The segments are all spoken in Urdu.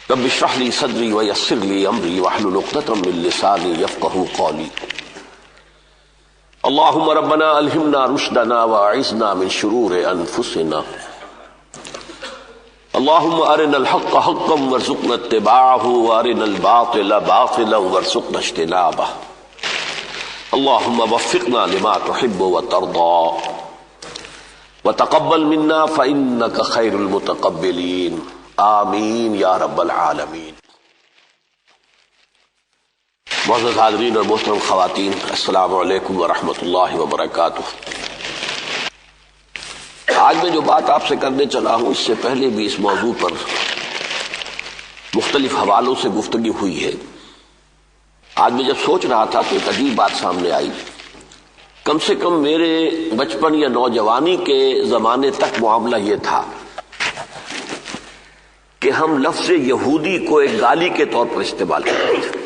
رب اشرح لي صدري ويسر لي امري واحلل عقدة من لساني يفقهوا قولي اللهم ربنا الهمنا رشدنا واعذنا من شرور انفسنا اللهم ارنا الحق حقا وارزقنا اتباعه وارنا الباطل باطلا وارزقنا اجتنابه اللهم وفقنا لما تحب وترضى وتقبل منا فانك خير المتقبلين آمین یا رب العالمین۔ معزز حاضرین اور محترم خواتین، السلام علیکم ورحمۃ اللہ وبرکاتہ۔ آج میں جو بات آپ سے کرنے چلا ہوں، اس سے پہلے بھی اس موضوع پر مختلف حوالوں سے گفتگو ہوئی ہے۔ آج میں جب سوچ رہا تھا تو ایک عجیب بات سامنے آئی۔ کم سے کم میرے بچپن یا نوجوانی کے زمانے تک معاملہ یہ تھا کہ ہم لفظ یہودی کو ایک گالی کے طور پر استعمال کرتے تھے۔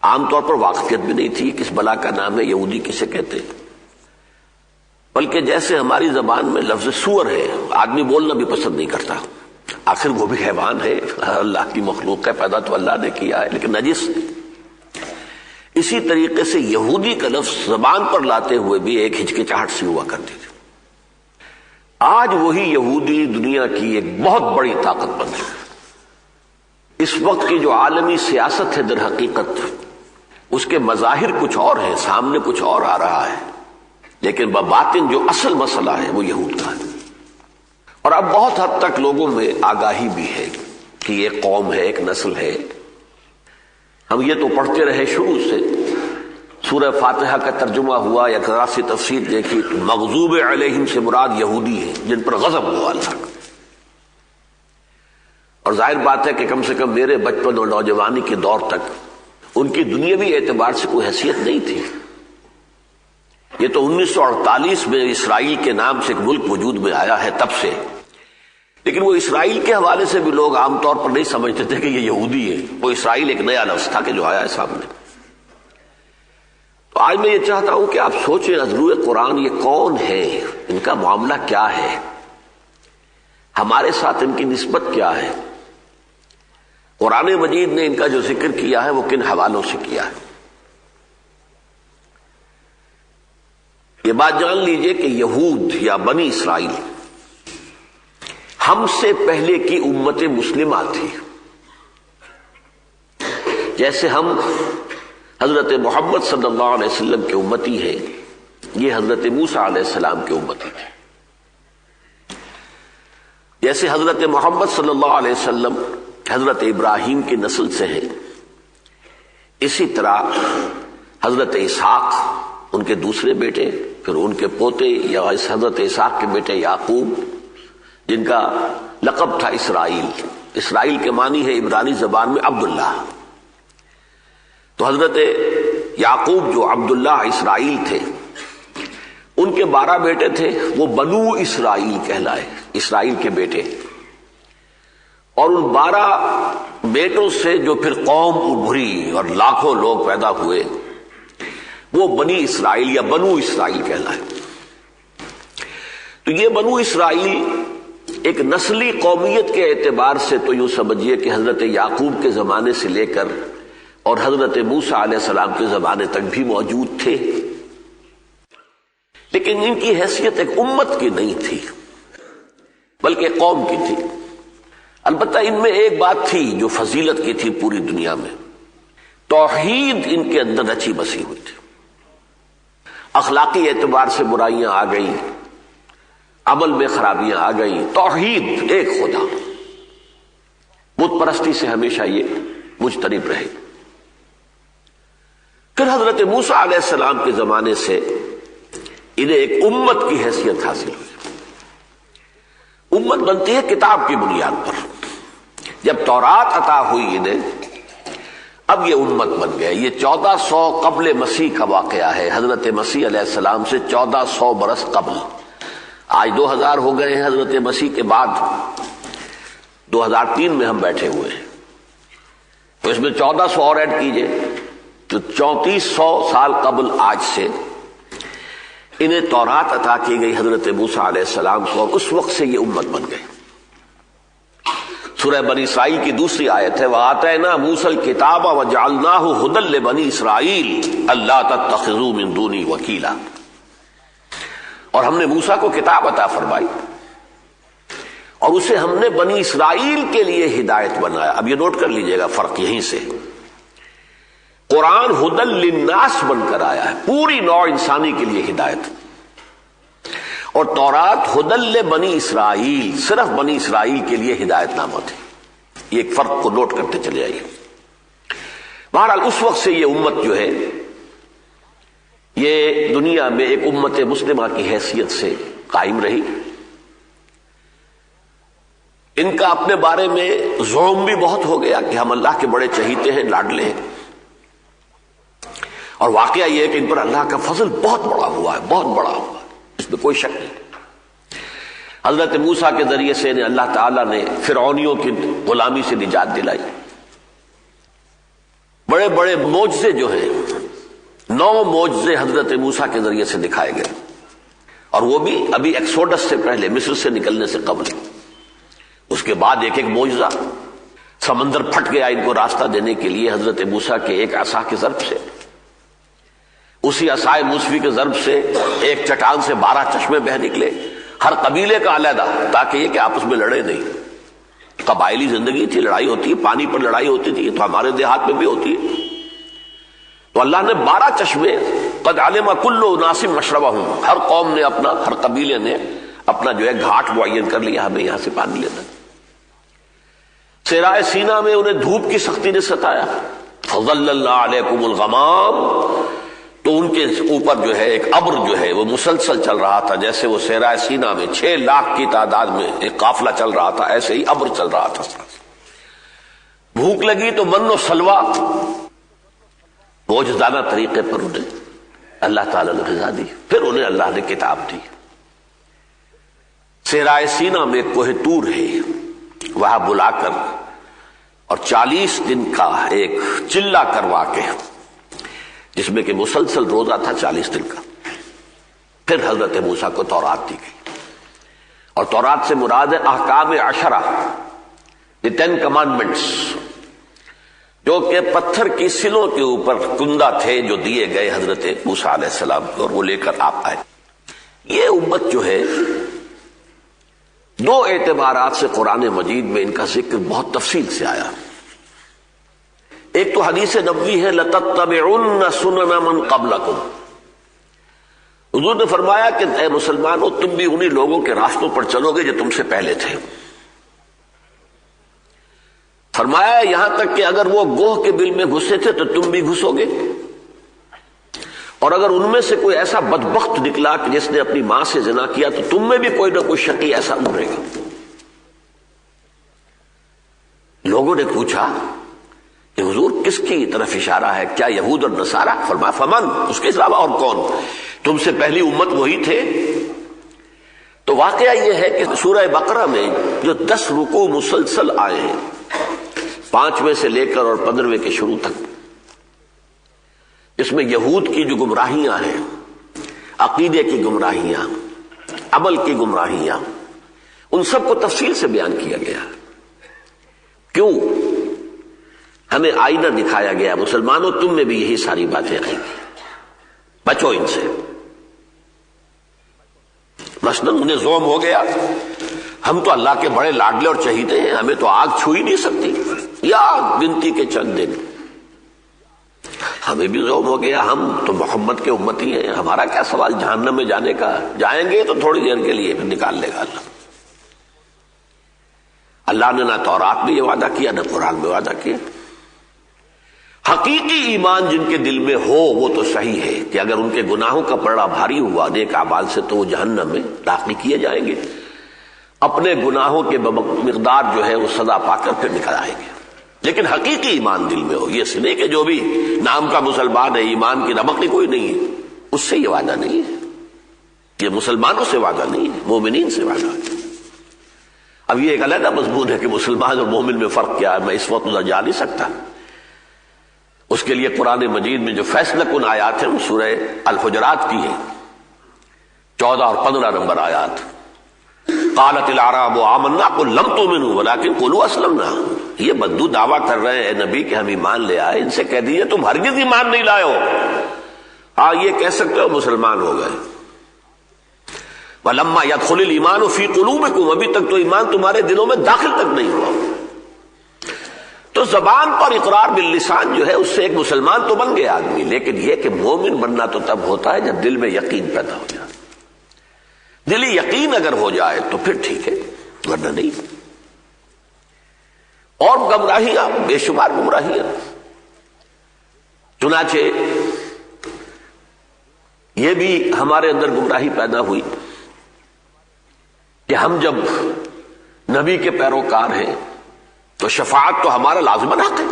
عام طور پر واقفیت بھی نہیں تھی کس بلا کا نام ہے یہودی کسے کہتے ہیں، بلکہ جیسے ہماری زبان میں لفظ سور ہے، آدمی بولنا بھی پسند نہیں کرتا، آخر وہ بھی حیوان ہے، اللہ کی مخلوق ہے، پیدا تو اللہ نے کیا ہے لیکن نجس۔ اسی طریقے سے یہودی کا لفظ زبان پر لاتے ہوئے بھی ایک ہچکچاہٹ سی ہوا کرتی تھی۔ آج وہی یہودی دنیا کی ایک بہت بڑی طاقت بن چکا ہے۔ اس وقت کی جو عالمی سیاست ہے در حقیقت اس کے مظاہر کچھ اور ہیں، سامنے کچھ اور آ رہا ہے، لیکن بباطن جو اصل مسئلہ ہے وہ یہود کا ہے۔ اور اب بہت حد تک لوگوں میں آگاہی بھی ہے کہ یہ قوم ہے، ایک نسل ہے۔ ہم یہ تو پڑھتے رہے شروع سے، سورہ فاتحہ کا ترجمہ ہوا یا ذرا سی تفسیر دیکھی، مغضوب علیہم سے مراد یہودی ہے جن پر غضب ہوا اللہ کا۔ اور ظاہر بات ہے کہ کم سے کم میرے بچپن اور نوجوانی کے دور تک ان کی دنیاوی اعتبار سے کوئی حیثیت نہیں تھی۔ یہ تو 1948 میں اسرائیل کے نام سے ایک ملک وجود میں آیا ہے تب سے، لیکن وہ اسرائیل کے حوالے سے بھی لوگ عام طور پر نہیں سمجھتے تھے کہ یہ یہودی ہے۔ وہ اسرائیل ایک نیا لفظ تھا کہ جو آیا ہے سامنے۔ تو آج میں یہ چاہتا ہوں کہ آپ سوچیں عذرو قرآن یہ کون ہے، ان کا معاملہ کیا ہے، ہمارے ساتھ ان کی نسبت کیا ہے، قرآن مجید نے ان کا جو ذکر کیا ہے وہ کن حوالوں سے کیا ہے۔ یہ بات جان لیجئے کہ یہود یا بنی اسرائیل ہم سے پہلے کی امت مسلمہ تھی۔ جیسے ہم حضرت محمد صلی اللہ علیہ وسلم کے امتی ہیں، یہ حضرت موسیٰ علیہ السلام کے امتی تھے۔ جیسے حضرت محمد صلی اللہ علیہ وسلم حضرت ابراہیم کی نسل سے ہیں، اسی طرح حضرت اسحاق ان کے دوسرے بیٹے، پھر ان کے پوتے یا حضرت اسحاق کے بیٹے یعقوب جن کا لقب تھا اسرائیل۔ اسرائیل کے معنی ہے عبرانی زبان میں عبداللہ۔ تو حضرت یعقوب جو عبداللہ اسرائیل تھے، ان کے 12 بیٹے تھے، وہ بنو اسرائیل کہلائے، اسرائیل کے بیٹے۔ اور ان 12 بیٹوں سے جو پھر قوم ابھری اور لاکھوں لوگ پیدا ہوئے وہ بنی اسرائیل یا بنو اسرائیل کہلائے۔ تو یہ بنو اسرائیل ایک نسلی قومیت کے اعتبار سے تو یوں سمجھیے کہ حضرت یعقوب کے زمانے سے لے کر اور حضرت موسیٰ علیہ السلام کے زمانے تک بھی موجود تھے، لیکن ان کی حیثیت ایک امت کی نہیں تھی بلکہ قوم کی تھی۔ البتہ ان میں ایک بات تھی جو فضیلت کی تھی پوری دنیا میں، توحید ان کے اندر رچی بسی ہوئی تھی۔ اخلاقی اعتبار سے برائیاں آ گئیں، عمل میں خرابیاں آ گئیں، توحید ایک خدا، بت پرستی سے ہمیشہ یہ مجتنب رہے۔ پھر حضرت موسیٰ علیہ السلام کے زمانے سے انہیں ایک امت کی حیثیت حاصل ہوئی۔ امت بنتی ہے کتاب کی بنیاد پر۔ جب تورات عطا ہوئی انہیں، اب یہ امت بن گئے۔ یہ 1400 قبل مسیح کا واقعہ ہے، حضرت مسیح علیہ السلام سے 1400 برس قبل۔ آج 2000 ہو گئے ہیں حضرت مسیح کے بعد، 2003 میں ہم بیٹھے ہوئے ہیں، تو اس میں 1400 اور ایڈ کیجئے تو 3400 سال قبل آج سے انہیں تورات عطا کی گئی حضرت موسیٰ علیہ السلام کو، اور اس وقت سے یہ امت بن گئی۔ سورہ بنی اسرائیل کی دوسری آیت ہے وَآتَيْنَا مُوسَى الْكِتَابَ وَجَعَلْنَاهُ هُدًى لِبَنِي إِسْرَائِيلَ أَلَّا تَتَّخِذُوا مِن دُونِي وَكِيلًا، اور ہم نے موسیٰ کو کتاب عطا فرمائی اور اسے ہم نے بنی اسرائیل کے لیے ہدایت بنایا۔ اب یہ نوٹ کر لیجئے گا فرق یہیں سے، قرآن ہدی للناس بن کر آیا ہے، پوری نوع انسانی کے لیے ہدایت، اور تورات ہدی لبنی اسرائیل صرف بنی اسرائیل کے لیے ہدایت نامہ تھی۔ یہ ایک فرق کو نوٹ کرتے چلے آئیے۔ بہرحال اس وقت سے یہ امت جو ہے یہ دنیا میں ایک امت مسلمہ کی حیثیت سے قائم رہی۔ ان کا اپنے بارے میں زعم بھی بہت ہو گیا کہ ہم اللہ کے بڑے چہیتے ہیں، لاڈلے ہیں، اور واقعہ یہ ہے کہ ان پر اللہ کا فضل بہت بڑا ہوا ہے، بہت بڑا ہوا ہے، اس میں کوئی شک نہیں۔ حضرت موسیٰ کے ذریعے سے اللہ تعالیٰ نے فرعونیوں کی غلامی سے نجات دلائی، بڑے بڑے معجزے جو ہیں 9 معجزے حضرت موسیٰ کے ذریعے سے دکھائے گئے، اور وہ بھی ابھی ایکسوڈس سے پہلے، مصر سے نکلنے سے قبل۔ اس کے بعد ایک ایک معجزہ، سمندر پھٹ گیا ان کو راستہ دینے کے لیے حضرت موسیٰ کے ایک عصا کے ضرب سے، اسی عصائے موسوی کے ضرب سے ایک چٹان سے 12 چشمے بہہ نکلے، ہر قبیلے کا علیحدہ، تاکہ یہ کہ آپس میں لڑے نہیں۔ قبائلی زندگی تھی، لڑائی ہوتی ہے، پانی پر لڑائی ہوتی تھی، تو ہمارے دیہات میں بھی ہوتی ہے۔ تو اللہ نے 12 چشمے، قد علم کل اناس مشربہم، ہر قوم نے اپنا، ہر قبیلے نے اپنا جو ہے گھاٹ معین کر لیا، ہمیں یہاں سے پانی لینا۔ صحرائے سینا میں انہیں دھوپ کی سختی نے ستایا، فظللنا علیکم الغمام، تو ان کے اوپر جو ہے ایک ابر جو ہے وہ مسلسل چل رہا تھا، جیسے وہ صحرائے سینا میں 6 لاکھ کی تعداد میں ایک قافلہ چل رہا تھا، ایسے ہی ابر چل رہا تھا۔ بھوک لگی تو من و سلوہ، معجزانہ طریقے پر انہیں اللہ تعالیٰ نے غذا دی، پھر انہیں اللہ نے کتاب دی۔ صحرائے سینا میں کوہ طور ہے، وہاں بلا کر اور 40 دن کا ایک چلہ کروا کے، جس میں کہ مسلسل روزہ تھا 40 دن کا، پھر حضرت موسیٰ کو تورات دی گئی، اور تورات سے مراد ہے احکام 10، یہ 10 کمانڈمنٹس، جو کہ پتھر کی سلوں کے اوپر کندہ تھے، جو دیے گئے حضرت موسیٰ علیہ السلام کو، اور وہ لے کر آپ آئے۔ یہ امت جو ہے 2 اعتبارات سے قرآن مجید میں ان کا ذکر بہت تفصیل سے آیا۔ ایک تو حدیث نبوی ہے لَتَتَّبِعُنَّ سُنَنَ مَن قَبْلَكُمْ، حضور نے فرمایا کہ اے مسلمانوں تم بھی انہی لوگوں کے راستوں پر چلو گے جو تم سے پہلے تھے۔ فرمایا یہاں تک کہ اگر وہ گوہ کے بل میں گھسے تھے تو تم بھی گھسو گے، اور اگر ان میں سے کوئی ایسا بدبخت نکلا کہ جس نے اپنی ماں سے زنا کیا تو تم میں بھی کوئی نہ کوئی شقی ایسا ابھرے گا۔ لوگوں نے پوچھا کہ حضور کس کی طرف اشارہ ہے، کیا یہود اور نصارہ؟ فرمایا فمن، اس کے علاوہ اور کون، تم سے پہلی امت وہی تھے۔ تو واقعہ یہ ہے کہ سورہ بقرہ میں جو 10 رکوع مسلسل آئے ہیں، 5ویں سے لے کر اور 15ویں کے شروع تک، اس میں یہود کی جو گمراہیاں ہیں، عقیدے کی گمراہیاں، عمل کی گمراہیاں، ان سب کو تفصیل سے بیان کیا گیا۔ کیوں؟ ہمیں آئینہ دکھایا گیا، مسلمانوں تم میں بھی یہی ساری باتیں آئیں گی، بچو ان سے۔ مثلا انہیں زوم ہو گیا ہم تو اللہ کے بڑے لاڈلے اور چہیتے ہیں، ہمیں تو آگ چھو ہی نہیں سکتی، یا گنتی کے چند دن۔ ہمیں بھی زوم ہو گیا ہم تو محمد کے امتی ہیں، ہمارا کیا سوال جہنم میں جانے کا، جائیں گے تو تھوڑی دیر کے لیے پھر نکال لے گا اللہ۔ اللہ نے نہ تورات میں یہ وعدہ کیا، نہ قرآن میں وعدہ کیا۔ حقیقی ایمان جن کے دل میں ہو وہ تو صحیح ہے کہ اگر ان کے گناہوں کا پلڑا بھاری ہوا نیک اعمال سے تو وہ جہنم میں داخل کیے جائیں گے، اپنے گناہوں کے مقدار جو ہے وہ سزا پا کر پھر نکل آئیں گے۔ لیکن حقیقی ایمان دل میں ہو، یہ نہیں کہ جو بھی نام کا مسلمان ہے ایمان کی رمق کوئی نہیں ہے، اس سے یہ وعدہ نہیں ہے، یہ مسلمانوں سے وعدہ نہیں ہے، مومنین سے وعدہ ہے۔ اب یہ ایک علیحدہ مضمون ہے کہ مسلمان اور مومن میں فرق کیا ہے، میں اس وقت ادھر جا نہیں سکتا۔ اس کے لیے قرآن مجید میں جو فیصلہ کن آیات ہیں وہ سورہ الحجرات کی ہے، 14 اور 15 نمبر آیات۔ قالت الاعراب آمنا قل لم تؤمنوا ولکن قولوا اسلمنا. یہ بدو دعویٰ کر رہے ہیں نبی کہ ہم ایمان لے آئے، ان سے کہہ دیجیے تم ہرگز ایمان نہیں لائے ہو. ہاں یہ کہہ سکتے ہو مسلمان ہو گئے. وَلَمَّا يَدْخُلِ الْإِيمَانُ فِي قُلُوبِكُمْ، ابھی تک تو ایمان تمہارے دلوں میں داخل تک نہیں ہوا. تو زبان پر اقرار باللسان جو ہے اس سے ایک مسلمان تو بن گیا آدمی، لیکن یہ کہ مومن بننا تو تب ہوتا ہے جب دل میں یقین پیدا ہو جائے. دلی یقین اگر ہو جائے تو پھر ٹھیک ہے، ورنہ نہیں. اور گمراہیاں بے شمار گمراہیاں. چنانچہ یہ بھی ہمارے اندر گمراہی پیدا ہوئی کہ ہم جب نبی کے پیروکار ہیں تو شفاعت تو ہمارا لازماً حق ہے،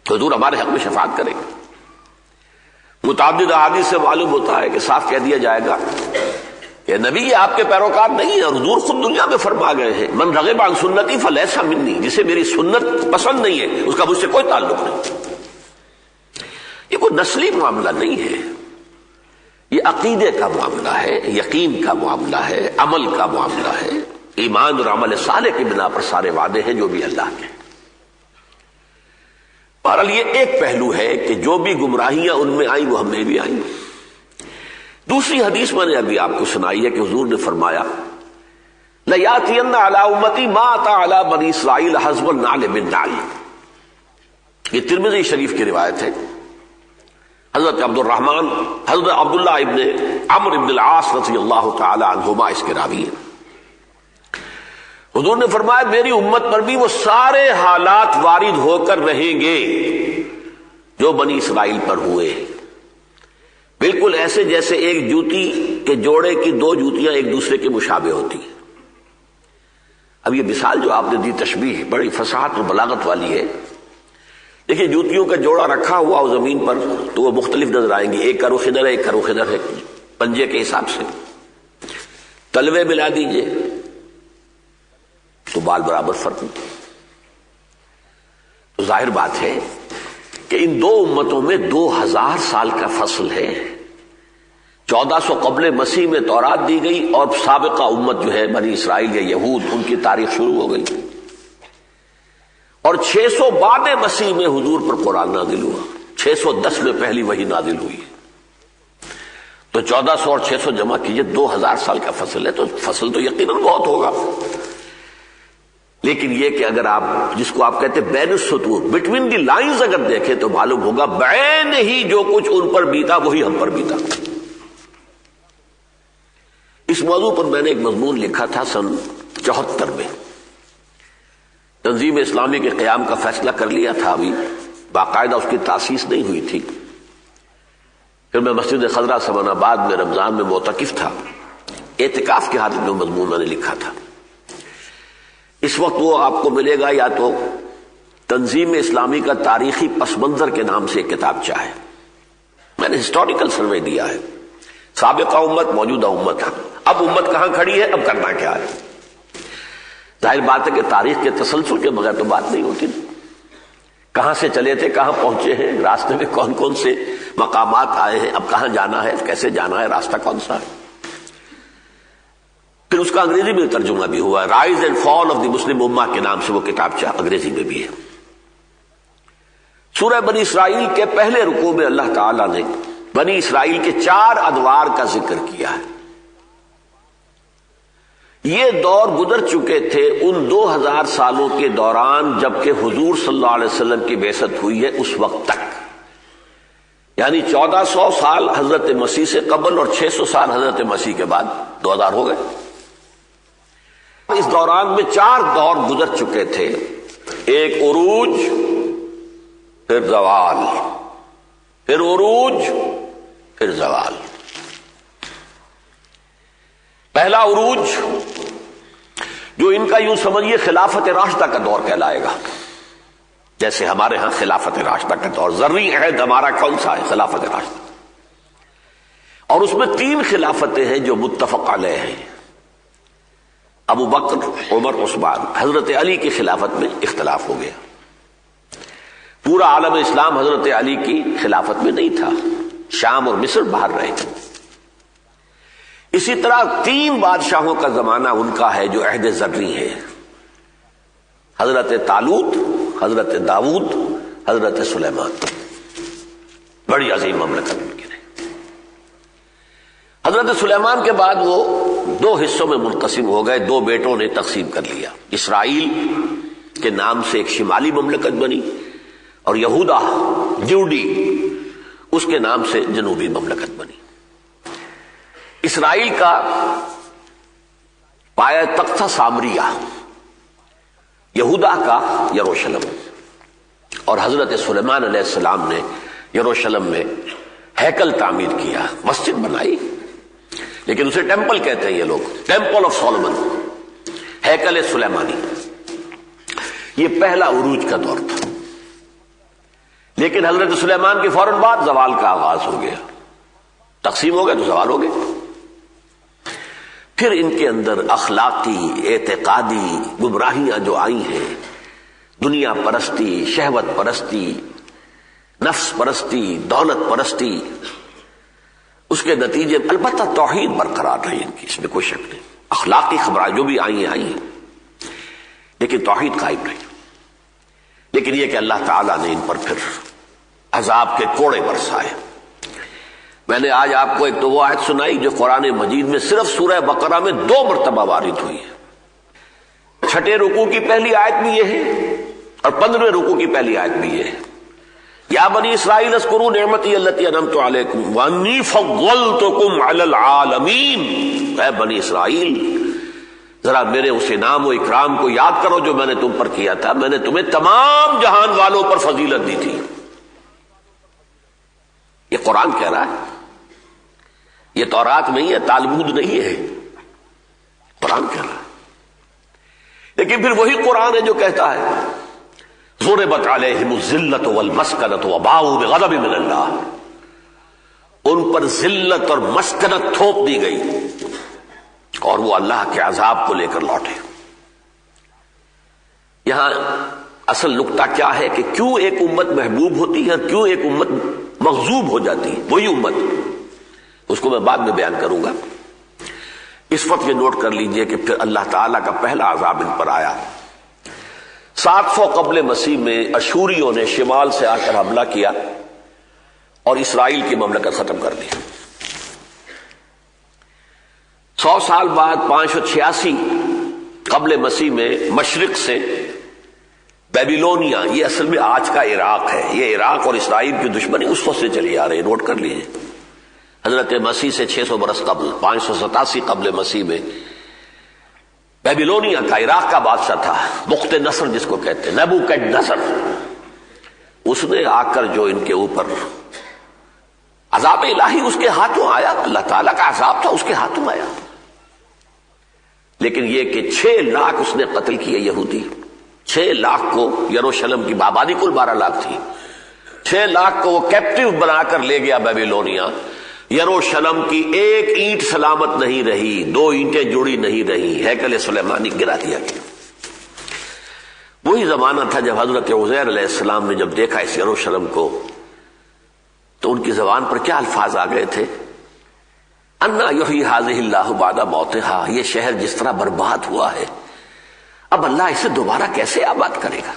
حضور ہمارے حق میں شفاعت کریں گے. متعدد احادیث سے معلوم ہوتا ہے کہ صاف کہہ دیا جائے گا کہ نبی یہ آپ کے پیروکار نہیں ہے، اور حضور خود دنیا میں فرما گئے ہیں من رغب عن سنتی فلیس منی، جسے میری سنت پسند نہیں ہے اس کا مجھ سے کوئی تعلق نہیں. یہ کوئی نسلی معاملہ نہیں ہے، یہ عقیدے کا معاملہ ہے، یقین کا معاملہ ہے، عمل کا معاملہ ہے. ایمان اور عمل صالح کی بنا پر سارے وعدے ہیں جو بھی اللہ کے. بہرحال یہ ایک پہلو ہے کہ جو بھی گمراہیاں ان میں آئیں وہ ہم میں بھی آئیں. دوسری حدیث میں نے ابھی آپ کو سنائی ہے کہ حضور نے فرمایا لَيَأْتِيَنَّ عَلَىٰ أُمَّتِي مَا أَتَىٰ عَلَىٰ بَنِي إِسْرَائِيلَ حَسْبَ النَّعْلِ بِالنَّعْلِ. یہ ترمذی شریف کی روایت ہے. حضرت عبداللہ ابن عمرو ابن العاص رضی اللہ تعالی عنہما اس کے راوی ہیں. حضور نے فرمایا میری امت پر بھی وہ سارے حالات وارد ہو کر رہیں گے جو بنی اسرائیل پر ہوئے، بالکل ایسے جیسے ایک جوتی کے جوڑے کی دو جوتیاں ایک دوسرے کے مشابہ ہوتی ہیں. اب یہ مثال جو آپ نے دی تشبیہ بڑی فصاحت اور بلاغت والی ہے. دیکھیے جوتیوں کا جوڑا رکھا ہوا ہو زمین پر تو وہ مختلف نظر آئیں گے، ایک کا رخ ادھر ہے ایک کا رخ ادھر ہے پنجے کے حساب سے. تلوے ملا دیجئے تو بال برابر فرق ہوتے. تو ظاہر بات ہے کہ ان دو امتوں میں 2000 سال کا فصل ہے. 1400 قبل مسیح میں تورات دی گئی اور سابقہ امت جو ہے بنی اسرائیل یا یہود ان کی تاریخ شروع ہو گئی، اور 600 بعد مسیح میں حضور پر قرآن نازل ہوا. 610 میں پہلی وحی نازل ہوئی. تو 1400 اور 600 جمع کیجئے 2000 سال کا فصل ہے. تو فصل تو یقیناً بہت ہوگا، لیکن یہ کہ اگر آپ جس کو آپ کہتے ہیں بین السطور بٹوین دی لائنز اگر دیکھیں تو معلوم ہوگا بعین ہی جو کچھ ان پر بیتا وہی ہم پر بیتا. اس موضوع پر میں نے ایک مضمون لکھا تھا سن 74 میں. تنظیم اسلامی کے قیام کا فیصلہ کر لیا تھا، ابھی باقاعدہ اس کی تاسیس نہیں ہوئی تھی. پھر میں مسجد خضرا سمن آباد میں رمضان میں معتکف تھا، اعتکاف کی حالت میں مضمون میں نے لکھا تھا. اس وقت وہ آپ کو ملے گا یا تو تنظیم اسلامی کا تاریخی پس منظر کے نام سے ایک کتاب چاہے. میں نے ہسٹوریکل سروے دیا ہے، سابقہ امت موجودہ امت. اب امت کہاں کھڑی ہے، اب کرنا کیا ہے. ظاہر بات ہے کہ تاریخ کے تسلسل کے بغیر تو بات نہیں ہوتی. کہاں سے چلے تھے، کہاں پہنچے ہیں، راستے میں کون کون سے مقامات آئے ہیں، اب کہاں جانا ہے، کیسے جانا ہے، راستہ کون سا ہے. پھر اس کا انگریزی میں ترجمہ بھی ہوا ہے، rise and fall of the Muslim امہ کے نام سے وہ کتاب انگریزی میں بھی ہے. سورہ بنی اسرائیل کے پہلے رکوع میں اللہ تعالی نے بنی اسرائیل کے 4 ادوار کا ذکر کیا ہے. یہ دور گزر چکے تھے ان 2000 سالوں کے دوران جبکہ حضور صلی اللہ علیہ وسلم کی بعثت ہوئی ہے اس وقت تک، یعنی 1400 سال حضرت مسیح سے قبل اور 600 سال حضرت مسیح کے بعد 2000 ہو گئے. اس دوران میں 4 دور گزر چکے تھے، ایک عروج، پھر زوال، پھر عروج، پھر زوال. پہلا عروج جو ان کا یوں سمجھیے خلافت راشدہ کا دور کہلائے گا، جیسے ہمارے ہاں خلافت راشدہ کا دور. زرعی عہد ہمارا کون سا ہے؟ خلافت راشدہ. اور اس میں 3 خلافتیں ہیں جو متفق علیہ ہیں، ابو بکر، عمر، عثمان. حضرت علی کی خلافت میں اختلاف ہو گیا. پورا عالم اسلام حضرت علی کی خلافت میں نہیں تھا، شام اور مصر باہر رہے. اسی طرح 3 بادشاہوں کا زمانہ ان کا ہے جو عہد زرعی ہے، حضرت طالوت، حضرت داؤد، حضرت سلیمان. بڑی عظیم مملکت ان کی رہی. حضرت سلیمان کے بعد وہ 2 حصوں میں منقسم ہو گئے، 2 بیٹوں نے تقسیم کر لیا. اسرائیل کے نام سے ایک شمالی مملکت بنی اور یہودا جوڈی اس کے نام سے جنوبی مملکت بنی. اسرائیل کا پایہ تخت تھا سامریہ، یہودا کا یروشلم، اور حضرت سلیمان علیہ السلام نے یروشلم میں ہیکل تعمیر کیا، مسجد بنائی، لیکن اسے ٹیمپل کہتے ہیں یہ لوگ، ٹیمپل آف سولومن، ہیکل سلیمانی. یہ پہلا عروج کا دور تھا. لیکن حضرت سلیمان کے فوراً بعد زوال کا آغاز ہو گیا، تقسیم ہو گئے تو زوال ہو گئے. پھر ان کے اندر اخلاقی اعتقادی گمراہیاں جو آئی ہیں، دنیا پرستی، شہوت پرستی، نفس پرستی، دولت پرستی، اس کے نتیجے البتہ توحید برقرار رہی ان کی، اس میں کوئی شک نہیں. اخلاقی خبریں جو بھی آئی ہیں لیکن توحید قائم رہی. لیکن یہ کہ اللہ تعالیٰ نے ان پر پھر عذاب کے کوڑے برسائے. میں نے آج آپ کو ایک تو وہ آیت سنائی جو قرآن مجید میں صرف سورہ بقرہ میں 2 مرتبہ وارد ہوئی ہے. 6 رکوع کی پہلی آیت بھی یہ ہے اور 15 رکوع کی پہلی آیت بھی یہ ہے. یا بنی اسرائیل اذکروا نعمتی التی انعمت علیکم وانی فضلتکم علی العالمین. اے بنی اسرائیل، ذرا میرے اس انعام و اکرام کو یاد کرو جو میں نے تم پر کیا تھا. میں نے تمہیں تمام جہان والوں پر فضیلت دی تھی. یہ قرآن کہہ رہا ہے، یہ تورات نہیں ہے، تالمود نہیں ہے، قرآن کہہ رہا ہے. لیکن پھر وہی قرآن ہے جو کہتا ہے ضربت علیہم الذلۃ والمسکنۃ وباؤوا بغضب من اللہ. ان پر ذلت اور مسکنت تھوپ دی گئی اور وہ اللہ کے عذاب کو لے کر لوٹے. یہاں اصل نقطہ کیا ہے کہ کیوں ایک امت محبوب ہوتی ہے اور کیوں ایک امت مغضوب ہو جاتی ہے. وہی امت، اس کو میں بعد میں بیان کروں گا. اس وقت یہ نوٹ کر لیجئے کہ پھر اللہ تعالیٰ کا پہلا عذاب ان پر آیا 700 قبل مسیح میں. اشوریوں نے شمال سے آ کر حملہ کیا اور اسرائیل کی مملکت ختم کر دی. 100 سال بعد 586 قبل مسیح میں مشرق سے بیبیلونیا، یہ اصل میں آج کا عراق ہے، یہ عراق اور اسرائیل کی دشمنی اس وقت سے چلی آ رہی ہے، نوٹ کر لیجیے. حضرت مسیح سے 600 برس قبل 587 قبل مسیح میں بیبیلونیا کا، عراق کا بادشاہ تھا بخت نصر جس کو کہتے ہیں، نبوکڈنصر. اس نے آ کر جو ان کے اوپر عذاب الہی اس کے ہاتھوں آیا، اللہ تعالیٰ کا عذاب تھا اس کے ہاتھوں آیا. لیکن یہ کہ 6 لاکھ اس نے قتل کیے یہودی. 6 لاکھ کو یروشلم کی آبادی کل 12 لاکھ تھی. 6 لاکھ کو وہ کیپٹیو بنا کر لے گیا بیبیلونیا. یروشلم کی ایک اینٹ سلامت نہیں رہی، 2 اینٹیں جڑی نہیں رہی، ہیکل سلیمانی گرا دیا گیا. وہی زمانہ تھا جب حضرت عزیر علیہ السلام نے جب دیکھا اس یروشلم کو تو ان کی زبان پر کیا الفاظ آ گئے تھے؟ انا یحیی ھذہ اللہ بعد موتھا. یہ شہر جس طرح برباد ہوا ہے اب اللہ اسے دوبارہ کیسے آباد کرے گا؟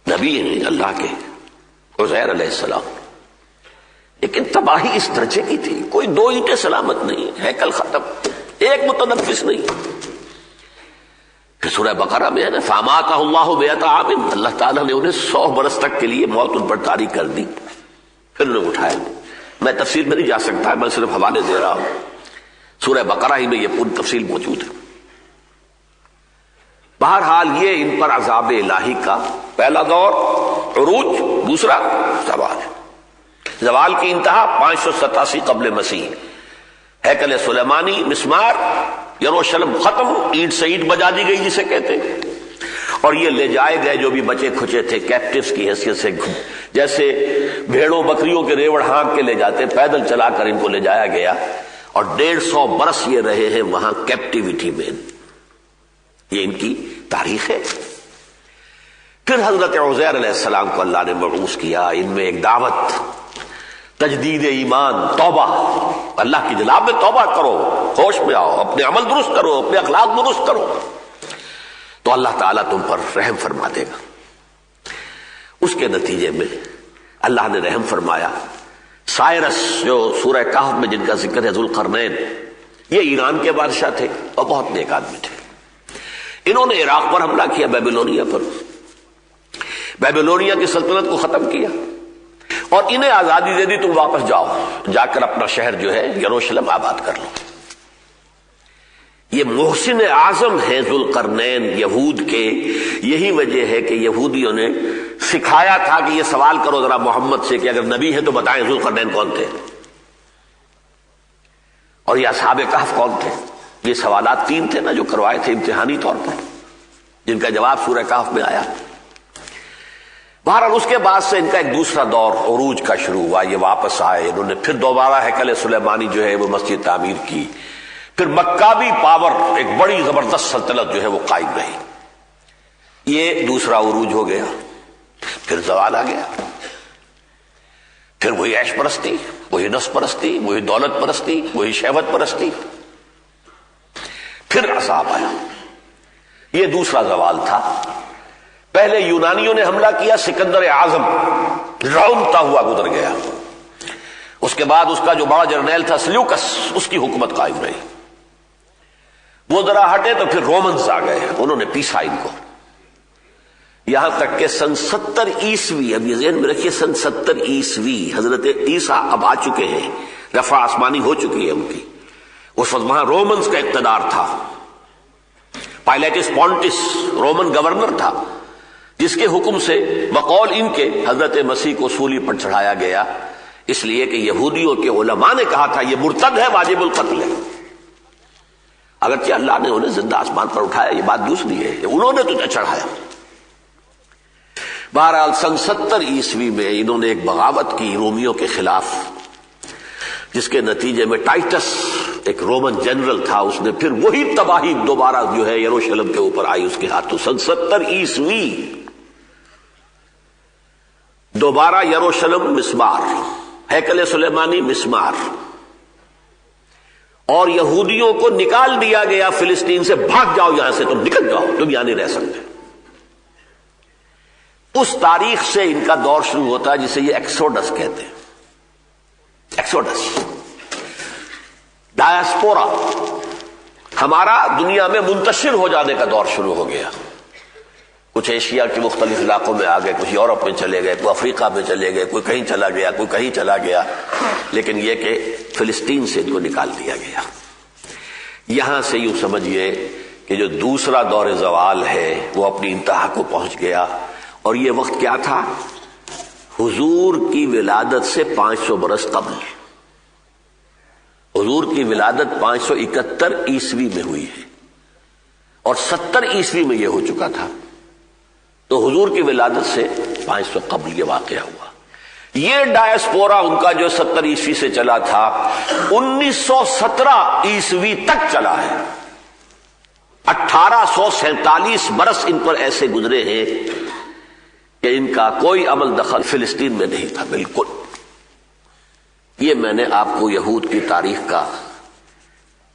نبی ہیں اللہ کے عزیر علیہ السلام، لیکن تباہی اس درجے کی تھی، کوئی 2 اینٹیں سلامت نہیں، ہیکل ختم، ایک متنفس نہیں. پھر سورہ بقرہ میں ہے نا فاماتہ اللہ مئۃ عام، اللہ تعالیٰ نے انہیں 100 برس تک کے لیے موت ان پر طاری کر دی. پھر انہیں اٹھایا. میں تفصیل میں نہیں جا سکتا، میں صرف حوالے دے رہا ہوں. سورہ بقرہ ہی میں یہ پوری تفصیل موجود ہے. بہرحال یہ ان پر عذاب الہی کا پہلا دور عروج، دوسرا زوال. زوال کی انتہا 587 قبل مسیح، ہیکل سلیمانی، مسمار، یروشلم ختم، اینٹ سے اینٹ بجا دی گئی جسے کہتے ہیں. اور یہ لے جائے گئے جو بھی بچے کھچے تھے کیپٹیوز کی حیثیت سے، جیسے بھیڑوں بکریوں کے ریوڑ ہانک کے لے جاتے، پیدل چلا کر ان کو لے جایا گیا اور 150 برس یہ رہے ہیں وہاں کیپٹیوٹی میں. یہ ان کی تاریخ ہے. پھر حضرت عزیر علیہ السلام کو اللہ نے مبعوث کیا. ان میں ایک دعوت، تجدید ایمان، توبہ، اللہ کی جناب میں توبہ کرو، ہوش میں آؤ، اپنے عمل درست کرو، اپنے اخلاق درست کرو، تو اللہ تعالیٰ تم پر رحم فرما دے گا۔ اس کے نتیجے میں اللہ نے رحم فرمایا۔ سائرس جو سورہ کہف میں جن کا ذکر ہے، ذوالقرنین، یہ ایران کے بادشاہ تھے اور بہت نیک آدمی تھے۔ انہوں نے عراق پر حملہ کیا، بیبلونیا پر، بیبلونیا کی سلطنت کو ختم کیا اور انہیں آزادی دے دی، تم واپس جاؤ، جا کر اپنا شہر جو ہے یروشلم آباد کر لو۔ یہ محسن اعظم ہیں ذوالقرنین یہود کے۔ یہی وجہ ہے کہ یہودیوں نے سکھایا تھا کہ یہ سوال کرو ذرا محمد سے کہ اگر نبی ہے تو بتائیں ذوالقرنین کون تھے اور یہ اصحاب کہف کون تھے۔ یہ سوالات 3 تھے نا جو کروائے تھے امتحانی طور پر، جن کا جواب سورہ کہف میں آیا۔ بہرحال اس کے بعد سے ان کا ایک دوسرا دور عروج کا شروع ہوا، یہ واپس آئے، انہوں نے پھر دوبارہ ہیکل سلیمانی جو ہے وہ مسجد تعمیر کی، پھر مکابی پاور ایک بڑی زبردست سلطنت جو ہے وہ قائم رہی۔ یہ دوسرا عروج ہو گیا، پھر زوال آ گیا، پھر وہی عیش پرستی، وہی نفس پرستی، وہی دولت پرستی، وہی شہوت پرستی، پھر عذاب آیا۔ یہ دوسرا زوال تھا۔ پہلے یونانیوں نے حملہ کیا، سکندر اعظم رونتا ہوا گزر گیا، اس کے بعد اس کا جو بڑا جرنیل تھا سلیوکس، اس کی حکومت قائم رہی۔ وہ ذرا ہٹے تو پھر رومنز آ گئے، انہوں نے پیسا ان کو، یہاں تک کہ سن 70 عیسوی، اب یہ ذہن میں رکھیے، سن 70 عیسوی حضرت عیسیٰ اب آ چکے ہیں، رفع آسمانی ہو چکی ہے ان کی، اس وقت وہاں رومنز کا اقتدار تھا۔ پائلیٹس پونٹس رومن گورنر تھا، جس کے حکم سے بقول ان کے حضرت مسیح کو سولی پر چڑھایا گیا، اس لیے کہ یہودیوں کے علماء نے کہا تھا یہ مرتد ہے، واجب القتل ہے۔ اگرچہ اللہ نے انہیں زندہ آسمان پر اٹھایا، یہ بات دوسری ہے، انہوں نے تجھے چڑھایا۔ بہرحال سن 70 عیسوی میں انہوں نے ایک بغاوت کی رومیوں کے خلاف، جس کے نتیجے میں ٹائٹس ایک رومن جنرل تھا، اس نے پھر وہی تباہی دوبارہ جو ہے یروشلم کے اوپر آئی اس کے ہاتھوں۔ سن 70 عیسوی دوبارہ یروشلم مسمار، ہیکل سلیمانی مسمار، اور یہودیوں کو نکال دیا گیا فلسطین سے، بھاگ جاؤ یہاں سے، تم نکل جاؤ، تم یہاں نہیں رہ سکتے۔ اس تاریخ سے ان کا دور شروع ہوتا ہے جسے یہ ایکسوڈس کہتے ہیں، ایکسوڈس، ڈایاسپورا، ہمارا دنیا میں منتشر ہو جانے کا دور شروع ہو گیا۔ کچھ ایشیا کے مختلف علاقوں میں آ گئے، کچھ یورپ میں چلے گئے، کوئی افریقہ میں چلے گئے، کوئی کہیں چلا گیا، کوئی کہیں چلا گیا، لیکن یہ کہ فلسطین سے ان کو نکال دیا گیا۔ یہاں سے یوں سمجھیے کہ جو دوسرا دور زوال ہے وہ اپنی انتہا کو پہنچ گیا، اور یہ وقت کیا تھا؟ حضور کی ولادت سے 500 برس قبل۔ حضور کی ولادت 571 عیسوی میں ہوئی ہے اور 70 عیسوی میں یہ ہو چکا تھا، تو حضور کی ولادت سے 500 قبل یہ واقعہ ہوا۔ یہ ڈایاسپورا ان کا جو 70 عیسوی سے چلا تھا 1917 عیسوی تک چلا ہے۔ 1847 برس ان پر ایسے گزرے ہیں کہ ان کا کوئی عمل دخل فلسطین میں نہیں تھا بالکل۔ یہ میں نے آپ کو یہود کی تاریخ کا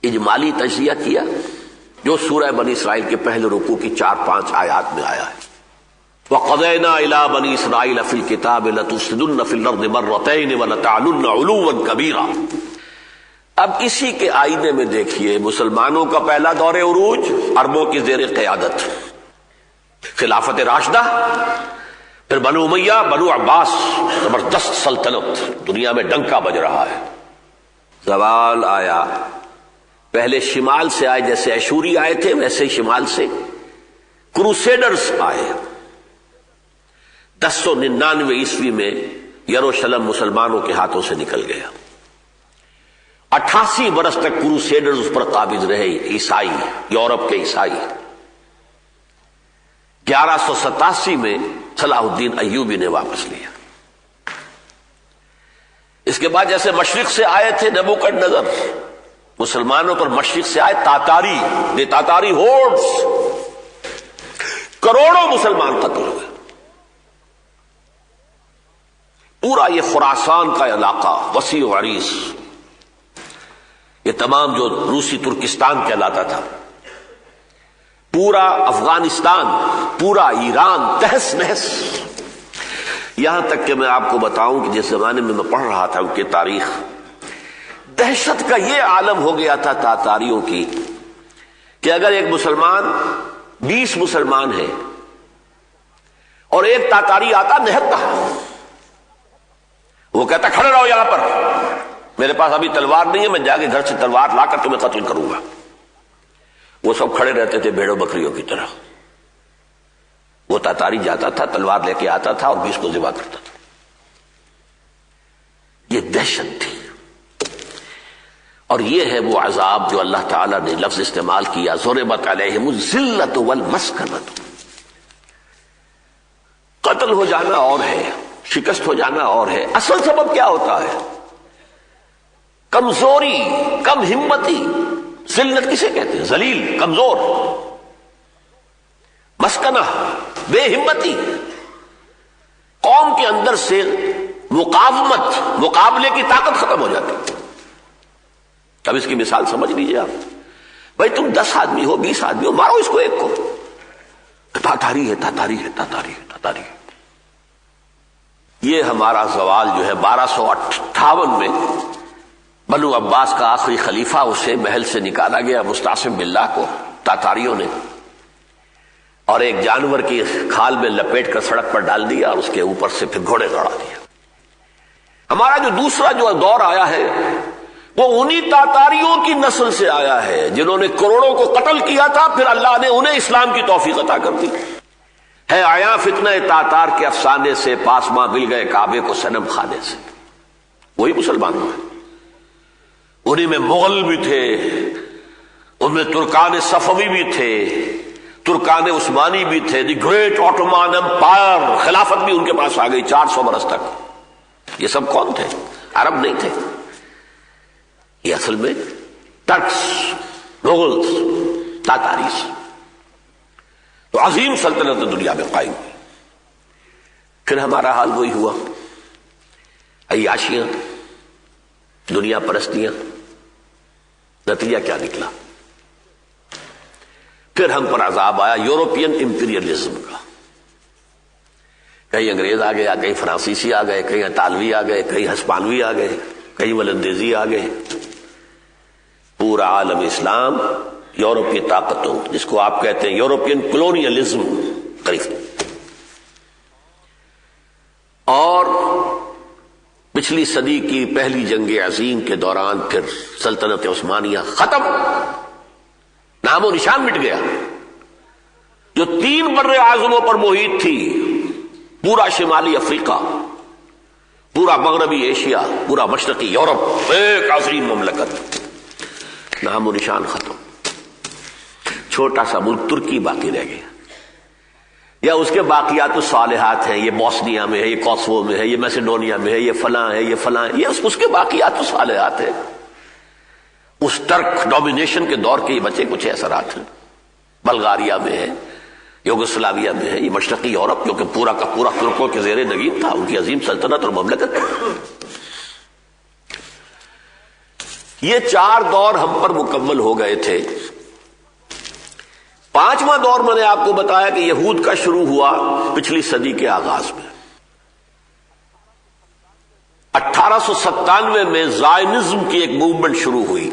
اجمالی تجزیہ کیا جو سورہ بنی اسرائیل کے پہلے رکوع کی 4-5 آیات میں آیا ہے۔ وَقَضَيْنَا إِلَىٰ بَنِي إِسْرَائِيلَ فِي الْكِتَابِ لَتُفْسِدُنَّ فِي الْأَرْضِ مَرَّتَيْنِ وَلَتَعْلُنَّ عُلُوًّا كَبِيرًا۔ اب اسی کے آئینے میں دیکھیے، مسلمانوں کا پہلا دور عروج عربوں کی زیر قیادت، خلافت راشدہ، پھر بنو امیہ، بنو عباس، زبردست سلطنت، دنیا میں ڈنکا بج رہا ہے۔ زوال آیا، پہلے شمال سے آئے، جیسے ایشوری آئے تھے ویسے ہی شمال سے کروسیڈرز آئے۔ 1099 عیسوی میں یروشلم مسلمانوں کے ہاتھوں سے نکل گیا۔ 88 برس تک کروسیڈرز اس پر قابض رہے، عیسائی، یورپ کے عیسائی۔ 1187 میں صلاح الدین ایوبی نے واپس لیا۔ اس کے بعد جیسے مشرق سے آئے تھے نبوکدنضر، مسلمانوں پر مشرق سے آئے تاتاری، دی تاتاری ہورڈز، کروڑوں مسلمان قتل ہوئے۔ پورا یہ خراسان کا علاقہ وسیع و عریض یہ تمام جو روسی ترکستان کہلاتا تھا، پورا افغانستان، پورا ایران تہس نہس. یہاں تک کہ میں آپ کو بتاؤں کہ جس زمانے میں پڑھ رہا تھا ان کی تاریخ، دہشت کا یہ عالم ہو گیا تھا تاتاریوں کی کہ اگر ایک مسلمان 20 مسلمان ہیں اور ایک تاتاری آتا نہتا، وہ کہتا کھڑے رہو یہاں پر، میرے پاس ابھی تلوار نہیں ہے، میں جا کے گھر سے تلوار لا کر تمہیں قتل کروں گا. وہ سب کھڑے رہتے تھے بھیڑوں بکریوں کی طرح. وہ تاتاری جاتا تھا، تلوار لے کے آتا تھا اور 20 کو ذبح کرتا تھا. یہ دہشت تھی. اور یہ ہے وہ عذاب جو اللہ تعالیٰ نے لفظ استعمال کیا، ضربت علیہم الذلۃ والمسکنۃ. قتل ہو جانا اور ہے، شکست ہو جانا اور ہے. اصل سبب کیا ہوتا ہے؟ کمزوری، کم ہمتی. ذلت کسے کہتے ہیں؟ ذلیل، کمزور. مسکنہ، بے ہمتی. قوم کے اندر سے مقاومت، مقابلے کی طاقت ختم ہو جاتی. اب اس کی مثال سمجھ لیجیے آپ. بھائی تم 10 آدمی ہو، 20 آدمی ہو، مارو اس کو ایک کو. تاتاری ہے، تاتاری ہے، تاتاری ہے، تاتاری ہے. یہ ہمارا زوال جو ہے 1258 میں بنو عباس کا آخری خلیفہ، اسے محل سے نکالا گیا مستعصم باللہ کو تاتاریوں نے، اور ایک جانور کی کھال میں لپیٹ کر سڑک پر ڈال دیا اور اس کے اوپر سے پھر گھوڑے دوڑا دیا. ہمارا جو دوسرا جو دور آیا ہے وہ انہی تاتاریوں کی نسل سے آیا ہے جنہوں نے کروڑوں کو قتل کیا تھا، پھر اللہ نے انہیں اسلام کی توفیق عطا کر دی. ہے آیا فتنہ تاتار کے افسانے سے، پاسماں مل گئے کعبے کو صنم خانے سے. وہی مسلمانوں ہیں. انہی میں مغل بھی تھے، ان میں ترکان صفوی بھی تھے، ترکان عثمانی بھی تھے. دی گریٹ آٹومان امپائر، خلافت بھی ان کے پاس آ گئی 400 برس تک. یہ سب کون تھے؟ عرب نہیں تھے. یہ اصل میں ترکس، مغلس، تاتاریس. تو عظیم سلطنت دنیا میں قائم ہوئی. پھر ہمارا حال وہی ہوا، عیاشیاں، دنیا پرستیاں. نتیجہ کیا نکلا؟ پھر ہم پر عذاب آیا یورپین امپیریلزم کا. کہیں انگریز آ گیا، کہیں فرانسیسی آ گئے، کہیں اطالوی آ گئے، کہیں ہسپانوی آ گئے، کہیں ولندیزی آ گئے. پورا عالم اسلام یورپ کی طاقتوں، جس کو آپ کہتے ہیں یورپین کلونیلزم، قریب. اور پچھلی صدی کی پہلی جنگ عظیم کے دوران پھر سلطنت عثمانیہ ختم، نام و نشان مٹ گیا. جو 3 بر اعظموں پر محیط تھی، پورا شمالی افریقہ، پورا مغربی ایشیا، پورا مشرقی یورپ، ایک عظیم مملکت، نام و نشان ختم. چھوٹا سا ملک ترکی باقی رہ گیا، یا اس کے باقیات الصالحات ہیں. یہ بوسنیا میں ہے، یہ کوسوو میں ہے، یہ میسیڈونیا میں ہے، یہ فلاں ہے، یہ فلاں ہے. یہ اس کے باقیات الصالحات ہیں. اس ٹرک ڈومینیشن کے دور کے یہ بچے کچھ اثرات ہیں. بلغاریہ میں ہے، یوگوسلاویہ میں ہے. یہ مشرقی یورپ جو کہ پورا کا پورا ترکوں کے زیر نگین تھا، ان کی عظیم سلطنت اور مملکت. یہ 4 دور ہم پر مکمل ہو گئے تھے. 5واں دور میں نے آپ کو بتایا کہ یہود کا شروع ہوا پچھلی صدی کے آغاز میں. 1897 میں زائنزم کی ایک موومنٹ شروع ہوئی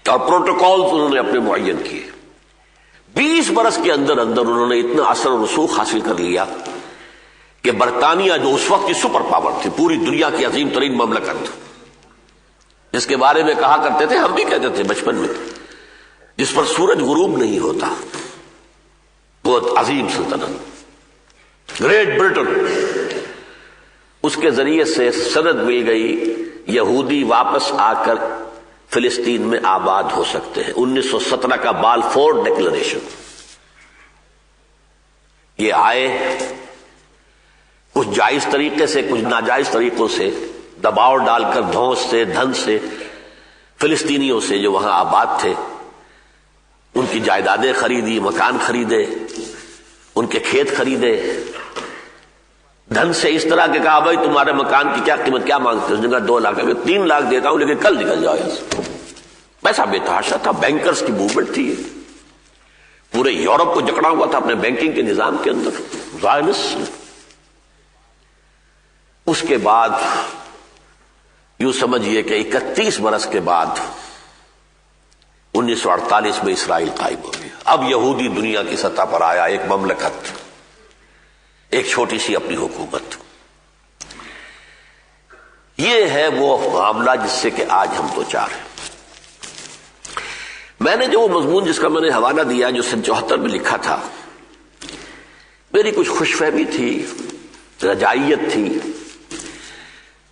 اور پروٹوکولز انہوں نے اپنے معین کیے. 20 برس کے اندر اندر انہوں نے اتنا اثر و رسوخ حاصل کر لیا کہ برطانیہ جو اس وقت کی سپر پاور تھی، پوری دنیا کی عظیم ترین مملکت، جس کے بارے میں کہا کرتے تھے، ہم بھی کہتے تھے بچپن میں، جس پر سورج غروب نہیں ہوتا، وہ عظیم سلطنت گریٹ برٹن. اس کے ذریعے سے سند مل گئی یہودی واپس آ کر فلسطین میں آباد ہو سکتے ہیں. 1917 کا بالفور ڈکلریشن. یہ آئے کچھ جائز طریقے سے، کچھ ناجائز طریقوں سے، دباؤ ڈال کر دھوس سے، دھن سے، فلسطینیوں سے جو وہاں آباد تھے، ان کی جائیدادیں خریدی، مکان خریدے، ان کے کھیت خریدے. دھن سے اس طرح کہ کہا بھائی تمہارے مکان کی کیا قیمت، کیا مانگتے ہو؟ اس نے کہا 2 لاکھ. 3 لاکھ دیتا ہوں لیکن کل نکل جاؤ یہاں سے. پیسہ بے تحاشا تھا، بینکرز کی موومنٹ تھی، پورے یورپ کو جکڑا ہوا تھا اپنے بینکنگ کے نظام کے اندر، زائنسٹ۔ اس کے بعد یوں سمجھیے کہ 31 برس کے بعد 1948 میں اسرائیل قائم ہو گیا۔ اب یہودی دنیا کی سطح پر آیا، ایک مملکت، ایک چھوٹی سی اپنی حکومت۔ یہ ہے وہ معاملہ جس سے کہ آج ہم دو چار ہیں۔ میں نے جو وہ مضمون جس کا میں نے حوالہ دیا جو سن 74 میں لکھا تھا، میری کچھ خوش فہمی تھی، رجائیت تھی۔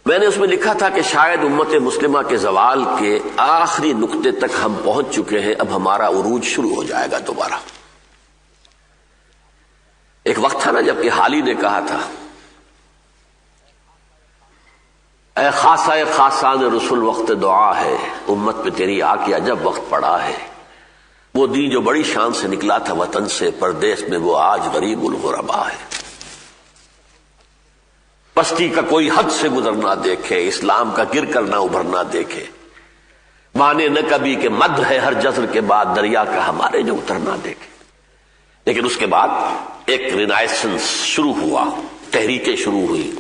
میں نے اس میں لکھا تھا کہ شاید امت مسلمہ کے زوال کے آخری نقطے تک ہم پہنچ چکے ہیں، اب ہمارا عروج شروع ہو جائے گا دوبارہ۔ ایک وقت تھا نا جب کہ حالی نے کہا تھا، اے خاصہ خاصان رسول وقت دعا ہے، امت پہ تیری آ کے عجب وقت پڑا ہے، وہ دین جو بڑی شان سے نکلا تھا وطن سے، پردیس میں وہ آج غریب الغربا ہے۔ پستی کا کوئی حد سے گزرنا دیکھے، اسلام کا گر کر نہ ابھرنا دیکھے، مانے نہ کبھی کہ مد ہے ہر جزر کے بعد دریا کا ہمارے جو اترنا دیکھے۔ لیکن اس کے بعد ایک رینائسنس شروع ہوا، تحریکیں شروع ہوئی،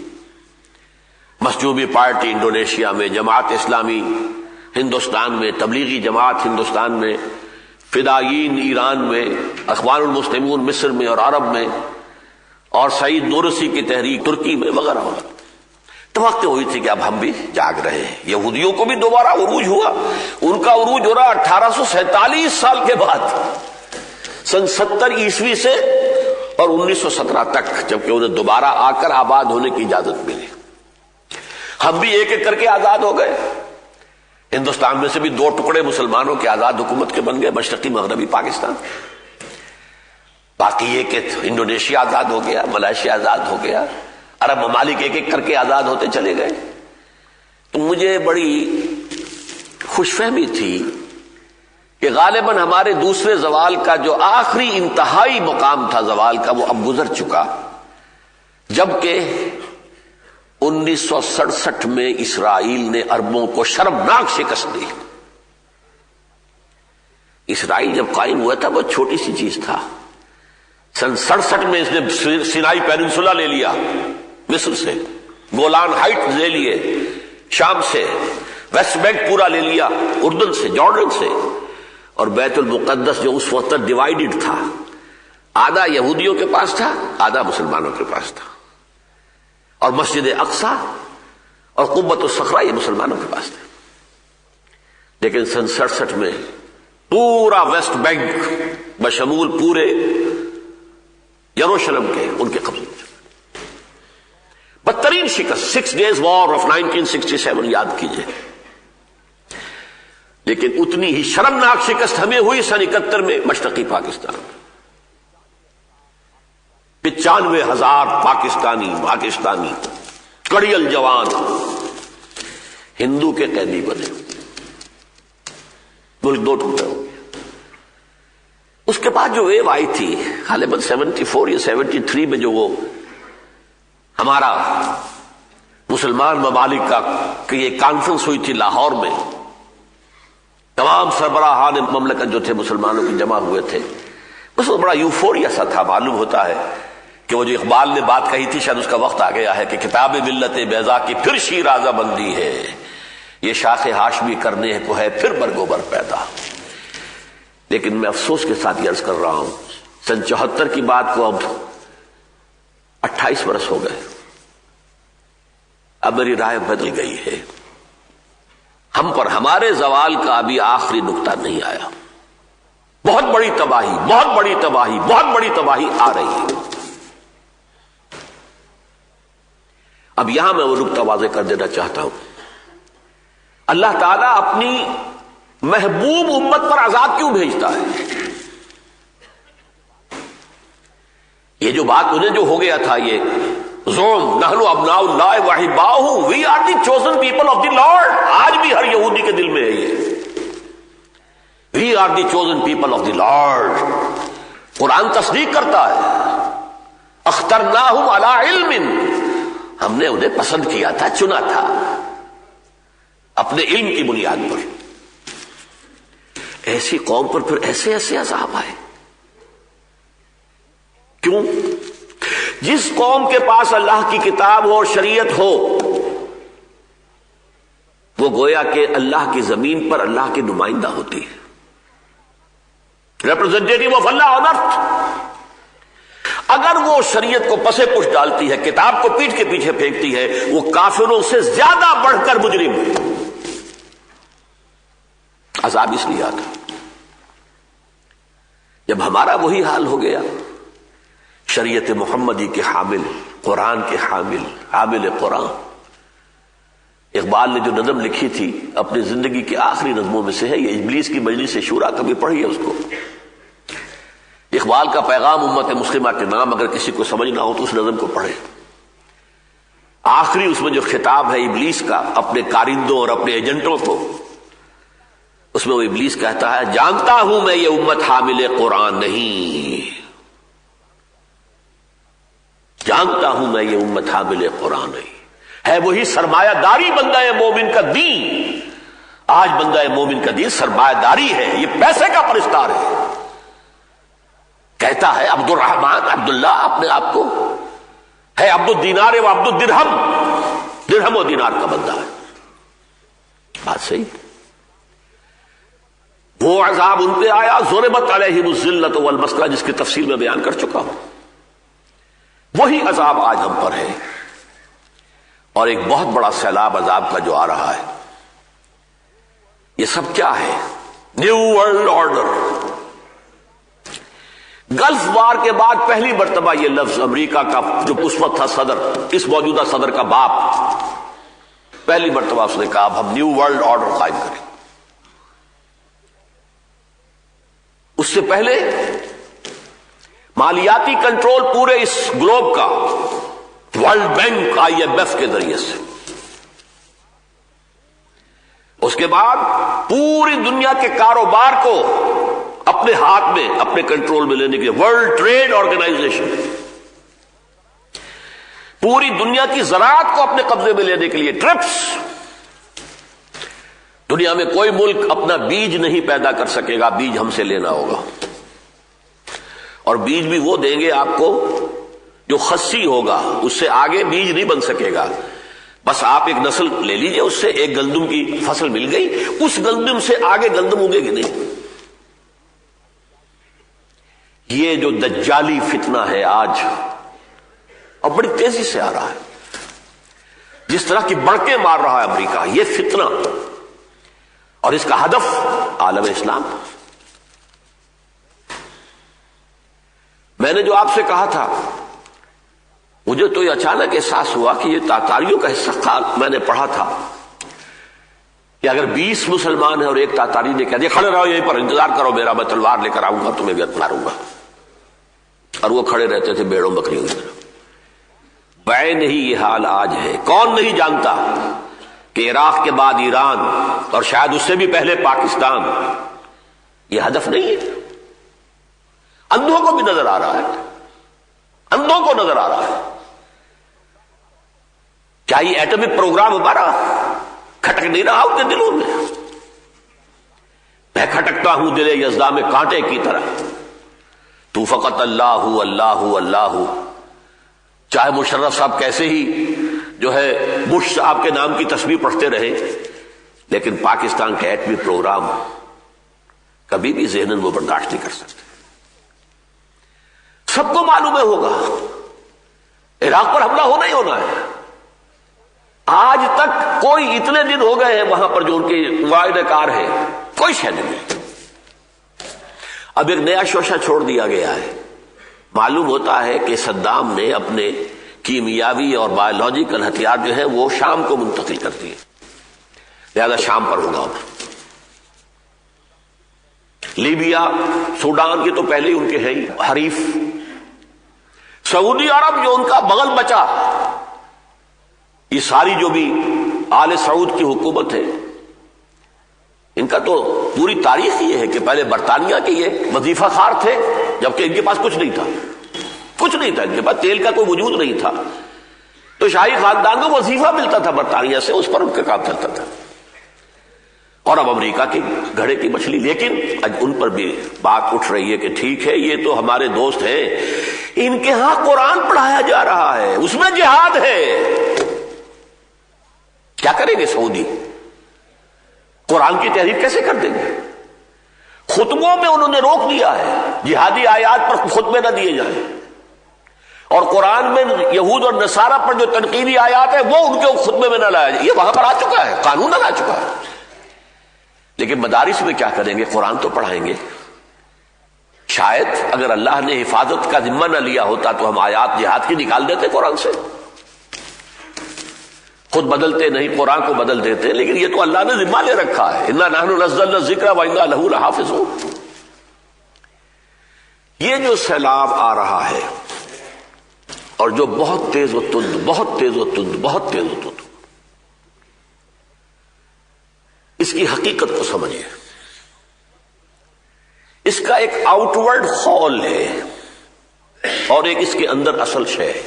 مسجوبی پارٹی انڈونیشیا میں، جماعت اسلامی ہندوستان میں، تبلیغی جماعت ہندوستان میں، فدائیین ایران میں، اخوان المسلمون مصر میں اور عرب میں، اور سعید نورسی کی تحریک ترکی میں، وغیرہ وغیرہ۔ توقع ہوئی تھی کہ اب ہم بھی جاگ رہے ہیں۔ یہودیوں کو بھی دوبارہ عروج ہوا، ان کا عروج ہو رہا 1847 سال کے بعد، سن 70 عیسوی سے اور 1917 تک، جبکہ انہیں دوبارہ آ کر آباد ہونے کی اجازت ملی۔ ہم بھی ایک ایک کر کے آزاد ہو گئے۔ ہندوستان میں سے بھی 2 ٹکڑے مسلمانوں کے آزاد حکومت کے بن گئے، مشرقی مغربی پاکستان۔ باقی یہ کہ انڈونیشیا آزاد ہو گیا، ملائیشیا آزاد ہو گیا، عرب ممالک ایک ایک کر کے آزاد ہوتے چلے گئے۔ تو مجھے بڑی خوش فہمی تھی کہ غالباً ہمارے دوسرے زوال کا جو آخری انتہائی مقام تھا زوال کا، وہ اب گزر چکا، جبکہ 1967 میں اسرائیل نے عربوں کو شرمناک شکست دی۔ اسرائیل جب قائم ہوا تھا وہ چھوٹی سی چیز تھا۔ سن 67 میں اس نے سینائی پیننسولا لے لیا مصر سے، گولان ہائٹ لے لیے شام سے، ویسٹ بینک پورا لے لیا اردن سے، جارڈن سے، اور بیت المقدس جو اس وقت ڈیوائیڈڈ تھا، آدھا یہودیوں کے پاس تھا، آدھا مسلمانوں کے پاس تھا، اور مسجد اقصی اور قبۃ الصخرہ یہ مسلمانوں کے پاس تھے۔ لیکن سن 67 میں پورا ویسٹ بینک بشمول پورے یروشلم کے ان کے قبضے میں۔ بدترین شکست، 6 Days War of 1967 یاد کیجئے۔ لیکن اتنی ہی شرمناک شکست ہمیں ہوئی سن 71 میں مشرقی پاکستان میں۔ 95,000 پاکستانی کڑیل جوان ہندو کے قیدی بنے، ملک 2 ٹکڑے ہو گیا۔ اس کے بعد جو ویو آئی تھی غالباً 74 یا 73 میں، جو وہ ہمارا مسلمان ممالک کا کہ یہ کانفرنس ہوئی تھی لاہور میں، تمام سربراہان مملکت جو تھے مسلمانوں کے جمع ہوئے تھے، بس وہ بڑا یوفوریا سا تھا۔ معلوم ہوتا ہے کہ وہ جو اقبال نے بات کہی تھی، شاید اس کا وقت آ گیا ہے کہ کتاب ملت بیضا کی پھر شیرازہ بندی ہے، یہ شاخ ہاشمی کرنے کو ہے پھر برگوبر پیدا۔ لیکن میں افسوس کے ساتھ یہ عرض کر رہا ہوں، سن 74 کی بات کو اب 28 برس ہو گئے، اب میری رائے بدل گئی ہے۔ ہم پر ہمارے زوال کا ابھی آخری نقطہ نہیں آیا، بہت بڑی تباہی، بہت بڑی تباہی، بہت بڑی تباہی آ رہی ہے۔ اب یہاں میں وہ نقطہ واضح کر دینا چاہتا ہوں، اللہ تعالیٰ اپنی محبوب امت پر عذاب کیوں بھیجتا ہے؟ یہ جو بات انہیں جو ہو گیا تھا، یہ زوم نحن ابناء اللہ واحباؤہ، we are the chosen people of the lord, آج بھی ہر یہودی کے دل میں ہے یہ، we are the chosen people of the lord. قرآن تصدیق کرتا ہے، اخترناہم علی علم، ہم نے انہیں پسند کیا تھا، چنا تھا اپنے علم کی بنیاد پر۔ ایسی قوم پر پھر ایسے ایسے عذاب آئے. کیوں؟ جس قوم کے پاس اللہ کی کتاب ہو اور شریعت ہو وہ گویا کہ اللہ کی زمین پر اللہ کی نمائندہ ہوتی ہے, ریپرزینٹیٹو آف اللہ آن ارتھ. اگر وہ شریعت کو پسے پش ڈالتی ہے, کتاب کو پیٹھ کے پیچھے پھینکتی ہے, وہ کافروں سے زیادہ بڑھ کر مجرم ہے. عذاب اس لیے آتا جب ہمارا وہی حال ہو گیا, شریعت محمدی کے حامل, قرآن کے حامل قرآن. اقبال نے جو نظم لکھی تھی اپنی زندگی کی آخری نظموں میں سے ہے, یہ ابلیس کی مجلس شورا, کبھی پڑھی ہے اس کو. اقبال کا پیغام امت مسلمہ کے نام اگر کسی کو سمجھنا ہو تو اس نظم کو پڑھے. آخری اس میں جو خطاب ہے ابلیس کا اپنے کارندوں اور اپنے ایجنٹوں کو, اس میں وہ ابلیس کہتا ہے, جانتا ہوں میں یہ امت حامل قرآن نہیں, جانتا ہوں میں یہ امت حامل قرآن نہیں. ہے وہی سرمایہ داری بندہ مومن کا دین. آج بندہ مومن کا دین سرمایہ داری ہے, یہ پیسے کا پرستار ہے. کہتا ہے عبد الرحمن عبداللہ اپنے آپ کو, ہے عبد الدینار و عبد الدرہم, درہم و دینار کا بندہ ہے. بات صحیح. وہ عذاب ان پہ آیا, ضربت علیہم الذلۃ والمسکنہ, جس کی تفصیل میں بیان کر چکا ہوں. وہی عذاب آج ہم پر ہے, اور ایک بہت بڑا سیلاب عذاب کا جو آ رہا ہے. یہ سب کیا ہے؟ New world order. Gulf war کے بعد پہلی مرتبہ یہ لفظ امریکہ کا جو اس وقت تھا صدر, اس موجودہ صدر کا باپ, پہلی مرتبہ اس نے کہا اب ہم نیو ورلڈ آرڈر قائم کریں. اس سے پہلے مالیاتی کنٹرول پورے اس گلوب کا ورلڈ بینک IMF کے ذریعے سے. اس کے بعد پوری دنیا کے کاروبار کو اپنے ہاتھ میں, اپنے کنٹرول میں لینے کے لیے ورلڈ ٹریڈ آرگنائزیشن, پوری دنیا کی زراعت کو اپنے قبضے میں لینے کے لیے ٹرپس. دنیا میں کوئی ملک اپنا بیج نہیں پیدا کر سکے گا, بیج ہم سے لینا ہوگا, اور بیج بھی وہ دیں گے آپ کو جو خصی ہوگا, اس سے آگے بیج نہیں بن سکے گا. بس آپ ایک نسل لے لیجئے, اس سے ایک گندم کی فصل مل گئی, اس گندم سے آگے گندم اگے گی نہیں. یہ جو دجالی فتنہ ہے آج, اور بڑی تیزی سے آ رہا ہے, جس طرح کی بڑکیں مار رہا ہے امریکہ, یہ فتنہ, اور اس کا ہدف عالم اسلام. میں نے جو آپ سے کہا تھا, مجھے تو یہ اچانک احساس ہوا کہ یہ تاتاریوں کا حصہ میں نے پڑھا تھا کہ اگر 20 مسلمان ہیں اور ایک تاتاری نے کہہ دیا کھڑے رہو یہیں پر, انتظار کرو میرا, میں تلوار لے کر آؤں گا, تمہیں بھی ماروں گا, اور وہ کھڑے رہتے تھے بھیڑوں بکریوں کی طرح. بعین ہی یہ حال آج ہے. کون نہیں جانتا کہ عراق کے بعد ایران اور شاید اس سے بھی پہلے پاکستان یہ ہدف نہیں ہے. اندھوں کو بھی نظر آ رہا ہے, اندھوں کو نظر آ رہا ہے. کیا یہ ایٹمک پروگرام ہمارا کھٹک نہیں رہا ان کے دلوں میں؟ میں کھٹکتا ہوں دل یزداں میں کانٹے کی طرح. تو فقط اللہ اللہ اللہ. چاہے مشرف صاحب کیسے ہی جو ہے بش صاحب کے نام کی تسبیح پڑھتے رہے, لیکن پاکستان کا ایٹمی پروگرام کبھی بھی ذہناً وہ برداشت نہیں کر سکتے. سب کو معلوم ہے ہوگا, عراق پر حملہ ہونا ہی ہونا ہے. آج تک کوئی اتنے دن ہو گئے ہیں وہاں پر جو ان کے وعدہ کار ہے, کوئی شے نہیں. اب ایک نیا شوشہ چھوڑ دیا گیا ہے. معلوم ہوتا ہے کہ صدام نے اپنے کیمیاوی اور بایولوجیکل ہتھیار جو ہیں وہ شام کو منتقل کر دیے, لہذا شام پر ہوگا. لیبیا, سوڈان کے تو پہلے ان کے ہیں حریف. سعودی عرب جو ان کا بغل بچا, یہ ساری جو بھی آل سعود کی حکومت ہے, ان کا تو پوری تاریخ یہ ہے کہ پہلے برطانیہ کے یہ وظیفہ خار تھے, جبکہ ان کے پاس کچھ نہیں تھا, کچھ نہیں تھا, ان کے پاس تیل کا کوئی وجود نہیں تھا. تو شاہی خاندان کو وظیفہ ملتا تھا برطانیہ سے, اس پر ان کا کام چلتا تھا. اور اب امریکہ کی گھڑے کی مچھلی. لیکن آج ان پر بھی بات اٹھ رہی ہے کہ ٹھیک ہے یہ تو ہمارے دوست ہیں، ان کے ہاں قرآن پڑھایا جا رہا ہے، اس میں جہاد ہے. کیا کریں گے سعودی؟ قرآن کی تحریر کیسے کر دیں گے؟ خطبوں میں انہوں نے روک دیا ہے جہادی آیات پر خطبے نہ دیے جائیں، اور قرآن میں یہود اور نصارہ پر جو تنقیدی آیات ہے وہ ان کے خطبے میں نہ لایا جائے. یہ وہاں پر آ چکا ہے، قانون آ چکا ہے. لیکن مدارس میں کیا کریں گے؟ قرآن تو پڑھائیں گے. شاید اگر اللہ نے حفاظت کا ذمہ نہ لیا ہوتا تو ہم آیات جہاد کی نکال دیتے قرآن سے. خود بدلتے نہیں، قرآن کو بدل دیتے. لیکن یہ تو اللہ نے ذمہ لے رکھا ہے، انا نحن نزلنا الذکر وانا لہ لحافظون. یہ جو سیلاب آ رہا ہے اور جو بہت تیز و تند، بہت تیز و تند، بہت تیز و تند، اس کی حقیقت کو سمجھیے. اس کا ایک آؤٹ ورڈ خول ہے اور ایک اس کے اندر اصل شے ہے.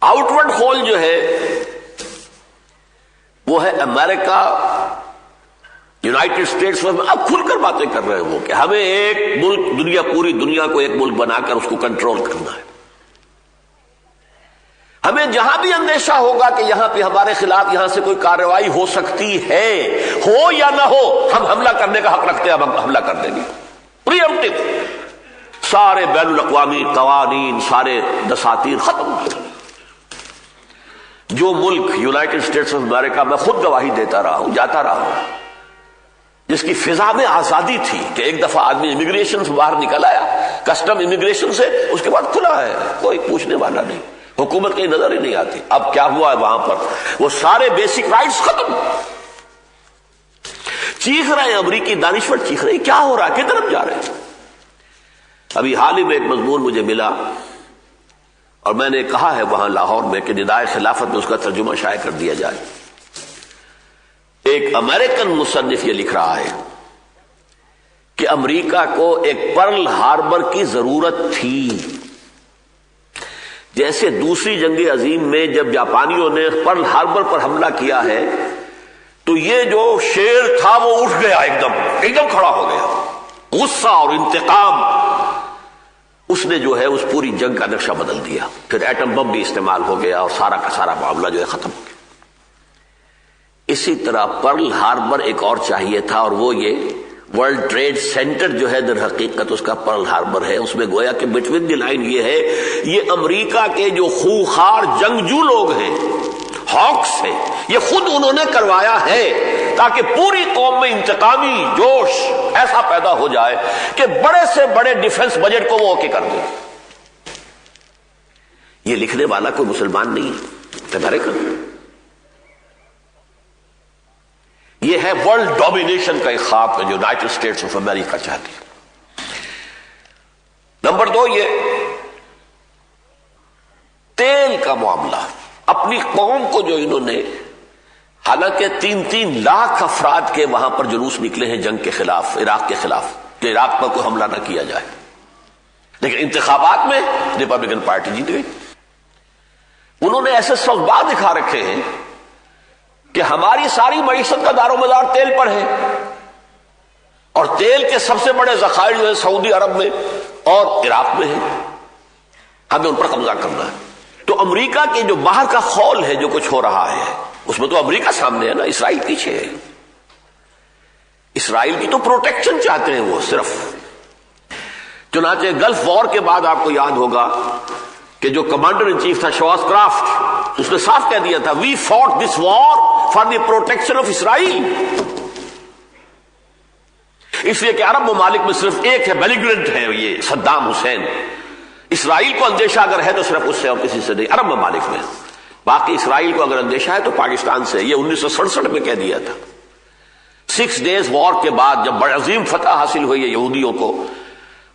آؤٹ ورڈ خول جو ہے وہ ہے امریکہ، یونائٹڈ اسٹیٹس میں اب کھل کر باتیں کر رہے ہیں وہ کہ ہمیں ایک ملک، دنیا، پوری دنیا کو ایک ملک بنا کر اس کو کنٹرول کرنا ہے. ہمیں جہاں بھی اندیشہ ہوگا کہ یہاں پہ ہمارے خلاف یہاں سے کوئی کارروائی ہو سکتی ہے، ہو یا نہ ہو، ہم حملہ کرنے کا حق رکھتے ہیں، ہم حملہ کر دیں گے. پری سارے بین الاقوامی قوانین، سارے دساتیر ختم. جو ملک یونائٹڈ اسٹیٹس آف امریکہ میں خود گواہی دیتا رہا ہوں، جاتا رہا ہوں، جس کی فضا میں آزادی تھی کہ ایک دفعہ آدمی امیگریشن سے باہر نکل آیا، کسٹم امیگریشن سے، اس کے بعد کھلا ہے، کوئی پوچھنے والا نہیں، حکومت کی نظر ہی نہیں آتی. اب کیا ہوا ہے وہاں پر؟ وہ سارے بیسک رائٹس ختم. چیخ رہے ہیں امریکی دانشور، چیخ رہے ہیں کیا ہو رہا ہے، کس طرف جا رہے ہیں. ابھی حال ہی میں ایک مضمون مجھے ملا اور میں نے کہا ہے وہاں لاہور میں کہ ندائے خلافت میں اس کا ترجمہ شائع کر دیا جائے. ایک امریکن مصنف یہ لکھ رہا ہے کہ امریکہ کو ایک پرل ہاربر کی ضرورت تھی. جیسے دوسری جنگ عظیم میں جب جاپانیوں نے پرل ہاربر پر حملہ کیا ہے تو یہ جو شیر تھا وہ اٹھ گیا، ایک دم کھڑا ہو گیا. غصہ اور انتقام، اس نے جو ہے اس پوری جنگ کا نقشہ بدل دیا. پھر ایٹم بم بھی استعمال ہو گیا اور سارا کا سارا معاملہ جو ہے ختم ہو گیا. اسی طرح پرل ہاربر ایک اور چاہیے تھا، اور وہ یہ ورلڈ ٹریڈ سینٹر جو ہے در حقیقت اس کا پرل ہاربر ہے. اس میں گویا کہ بٹوین دی لائن یہ ہے، یہ امریکہ کے جو خوخار جنگجو لوگ ہیں، ہاکس ہیں، یہ خود انہوں نے کروایا ہے تاکہ پوری قوم میں انتقامی جوش ایسا پیدا ہو جائے کہ بڑے سے بڑے ڈیفنس بجٹ کو وہ اوکے کر دیں. یہ لکھنے والا کوئی مسلمان نہیں ہے، امریکن. یہ ہے ورلڈ ڈومینیشن کا ایک خواب جو یونائٹڈ اسٹیٹس آف امریکہ چاہتی ہے. نمبر 2، یہ تیل کا معاملہ. اپنی قوم کو جو انہوں نے، حالانکہ 3 لاکھ افراد کے وہاں پر جلوس نکلے ہیں جنگ کے خلاف، عراق کے خلاف، کہ عراق پر کوئی حملہ نہ کیا جائے، لیکن انتخابات میں ریپبلکن پارٹی جیت گئی. انہوں نے ایسے سوال دکھا رکھے ہیں کہ ہماری ساری معیشت کا دار و مدار تیل پر ہے، اور تیل کے سب سے بڑے ذخائر جو ہے سعودی عرب میں اور عراق میں ہیں، ہمیں ان پر قبضہ کرنا ہے. تو امریکہ کے جو باہر کا خول ہے جو کچھ ہو رہا ہے اس میں تو امریکہ سامنے ہے نا، اسرائیل پیچھے ہے. اسرائیل کی تو پروٹیکشن چاہتے ہیں وہ صرف. چنانچہ گلف وار کے بعد آپ کو یاد ہوگا کہ جو کمانڈر ان چیف تھا شواس کرافٹ، اس نے صاف کہہ دیا تھا we fought this war for the protection of Israel. اس لیے کہ عرب ممالک میں صرف ایک ہے بیلیگرنٹ ہے، یہ صدام حسین. اسرائیل کو اندیشہ اگر ہے تو صرف اس سے اور کسی سے نہیں، عرب ممالک میں. باقی اسرائیل کو اگر اندیشہ ہے تو پاکستان سے. یہ 1967 میں کہہ دیا تھا. 6 days وار کے بعد جب بڑی عظیم فتح حاصل ہوئی ہے یہودیوں کو،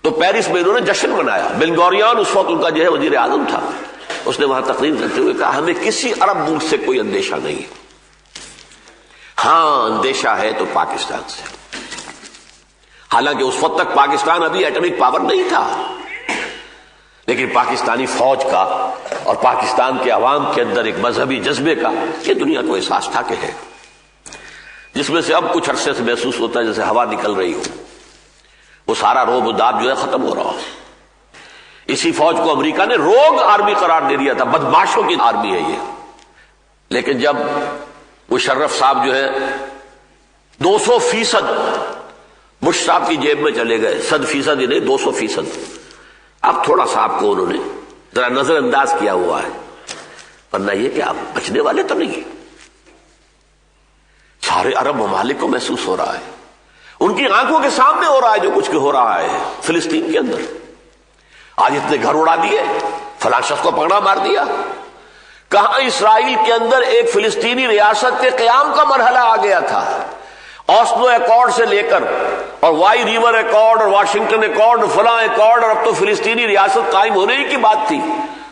تو پیرس میں انہوں نے جشن منایا. بن گوریان اس وقت ان کا جو ہے وزیر اعظم تھا، اس نے وہاں تقریر کرتے ہوئے کہا ہمیں کسی عرب ملک سے کوئی اندیشہ نہیں، ہاں اندیشہ ہے تو پاکستان سے. حالانکہ اس وقت تک پاکستان ابھی ایٹمک پاور نہیں تھا، لیکن پاکستانی فوج کا اور پاکستان کے عوام کے اندر ایک مذہبی جذبے کا یہ دنیا کو احساس تھا کہ ہے. جس میں سے اب کچھ عرصے سے محسوس ہوتا ہے جیسے ہوا نکل رہی ہو، وہ سارا روب و داب جو ہے ختم ہو رہا ہو۔ اسی فوج کو امریکہ نے روگ آرمی قرار دے دیا تھا، بدماشوں کی آرمی ہے یہ۔ لیکن جب مشرف صاحب جو ہے 200% بش صاحب کی جیب میں چلے گئے، 100% ہی نہیں 200%، اب تھوڑا سا آپ کو انہوں نے ذرا نظر انداز کیا ہوا ہے، ورنہ یہ کہ آپ بچنے والے تو نہیں۔ سارے عرب ممالک کو محسوس ہو رہا ہے، ان کی آنکھوں کے سامنے ہو رہا ہے جو کچھ ہو رہا ہے فلسطین کے اندر۔ آج اتنے گھر اڑا دیے، فلاں شخص کو پکڑا مار دیا۔ کہاں اسرائیل کے اندر ایک فلسطینی ریاست کے قیام کا مرحلہ آ گیا تھا، اوسلو ایکارڈ سے لے کر اور وائی ریور ایکارڈ اور واشنگٹن ایکارڈ اور فلاں ایکارڈ، اور اب تو فلسطینی ریاست قائم ہونے ہی کی بات تھی۔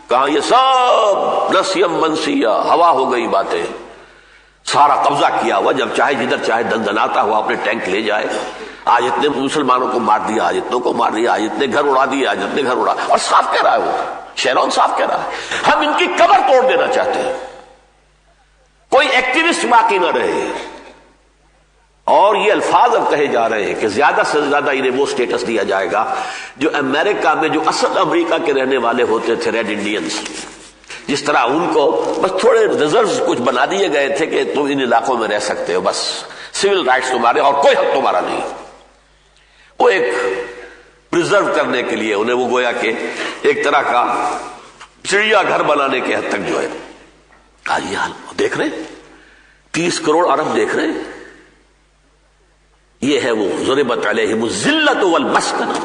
کہاں یہ سب نسیم منسیہ ہوا ہو گئی باتیں، سارا قبضہ کیا ہوا، جب چاہے جدھر چاہے دندناتا ہوا اپنے ٹینک لے جائے۔ آج اتنے مسلمانوں کو مار دیا، آج اتنوں کو مار دیا، آج اتنے گھر اڑا دیے، آج اتنے گھر اڑا، اور صاف کہہ رہا ہے وہ شیرون صاف کہہ رہا ہے ہم ان کی قبر توڑ دینا چاہتے ہیں، کوئی ایکٹیوسٹ باقی نہ رہے۔ اور یہ الفاظ اب کہے جا رہے ہیں کہ زیادہ سے زیادہ انہیں وہ سٹیٹس دیا جائے گا جو امریکہ میں جو اصل امریکہ کے رہنے والے ہوتے تھے، ریڈ انڈینز، جس طرح ان کو بس تھوڑے ریزروز کچھ بنا دیے گئے تھے کہ تم ان علاقوں میں رہ سکتے ہو، بس سول رائٹس تمہارے اور کوئی حق تمہارا نہیں۔ وہ ایک پریزرو کرنے کے لیے انہیں وہ گویا کہ ایک طرح کا چڑیا گھر بنانے کے حد تک جو ہے آج یہ حال دیکھ رہے ہیں، 30 کروڑ عرب دیکھ رہے ہیں۔ یہ ہے وہ ضربت علیہم الذلۃ والمسکنہ۔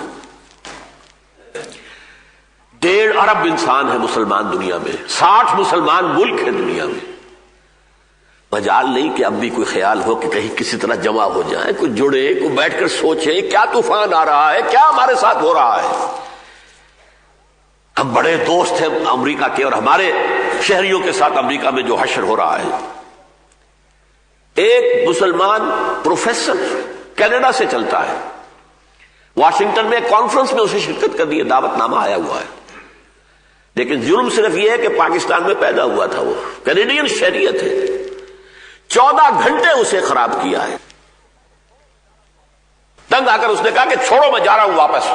1.5 ارب انسان ہے مسلمان دنیا میں، 60 مسلمان ملک ہے دنیا میں۔ مجال نہیں کہ اب بھی کوئی خیال ہو کہ کہیں کسی طرح جمع ہو جائیں، کوئی جڑے، کوئی بیٹھ کر سوچے کیا طوفان آ رہا ہے، کیا ہمارے ساتھ ہو رہا ہے۔ ہم بڑے دوست ہیں امریکہ کے، اور ہمارے شہریوں کے ساتھ امریکہ میں جو حشر ہو رہا ہے۔ ایک مسلمان پروفیسر کینیڈا سے چلتا ہے، واشنگٹن میں ایک کانفرنس میں اسے شرکت کرنی ہے، دعوت نامہ آیا ہوا ہے، لیکن جرم صرف یہ ہے کہ پاکستان میں پیدا ہوا تھا، وہ کینیڈین شہریت ہے۔ 14 گھنٹے اسے خراب کیا ہے، تنگ آ کر اس نے کہا کہ چھوڑو میں جا رہا ہوں واپس،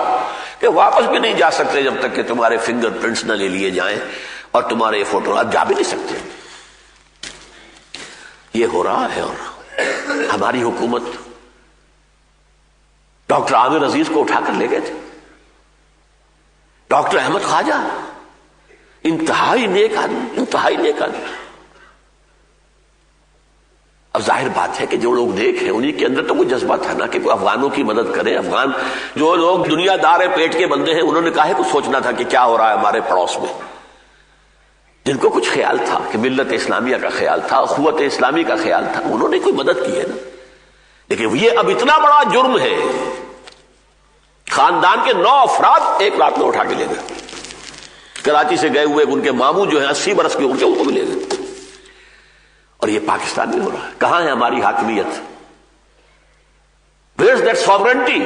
کہ واپس بھی نہیں جا سکتے جب تک کہ تمہارے فنگر پرنٹس نہ لے لیے جائیں اور تمہارے یہ فوٹو، اب جا بھی نہیں سکتے۔ یہ ہو رہا ہے، اور ہماری حکومت ڈاکٹر عامر عزیز کو اٹھا کر لے گئے تھے، ڈاکٹر احمد خواجہ انتہائی نیک آدمی، انتہائی نیک آدمی۔ اب ظاہر بات ہے کہ جو لوگ نیک ہیں انہی کے اندر تو وہ جذبہ تھا نا کہ کوئی افغانوں کی مدد کرے۔ افغان جو لوگ دنیا دار پیٹ کے بندے ہیں، انہوں نے کاہے کو سوچنا تھا کہ کیا ہو رہا ہے ہمارے پڑوس میں۔ جن کو کچھ خیال تھا کہ ملت اسلامیہ کا خیال تھا، اخوت اسلامی کا خیال تھا، انہوں نے کوئی مدد کی ہے نا۔ لیکن یہ اب اتنا بڑا جرم ہے، خاندان کے 9 افراد ایک رات میں اٹھا کے لے گئے، کراچی سے گئے ہوئے ان کے ماموں جو ہیں 80 برس کے ان کو بھی لے گئے، اور یہ پاکستان میں ہو رہا ہے۔ کہاں ہے ہماری حاکمیت؟ Where is that sovereignty؟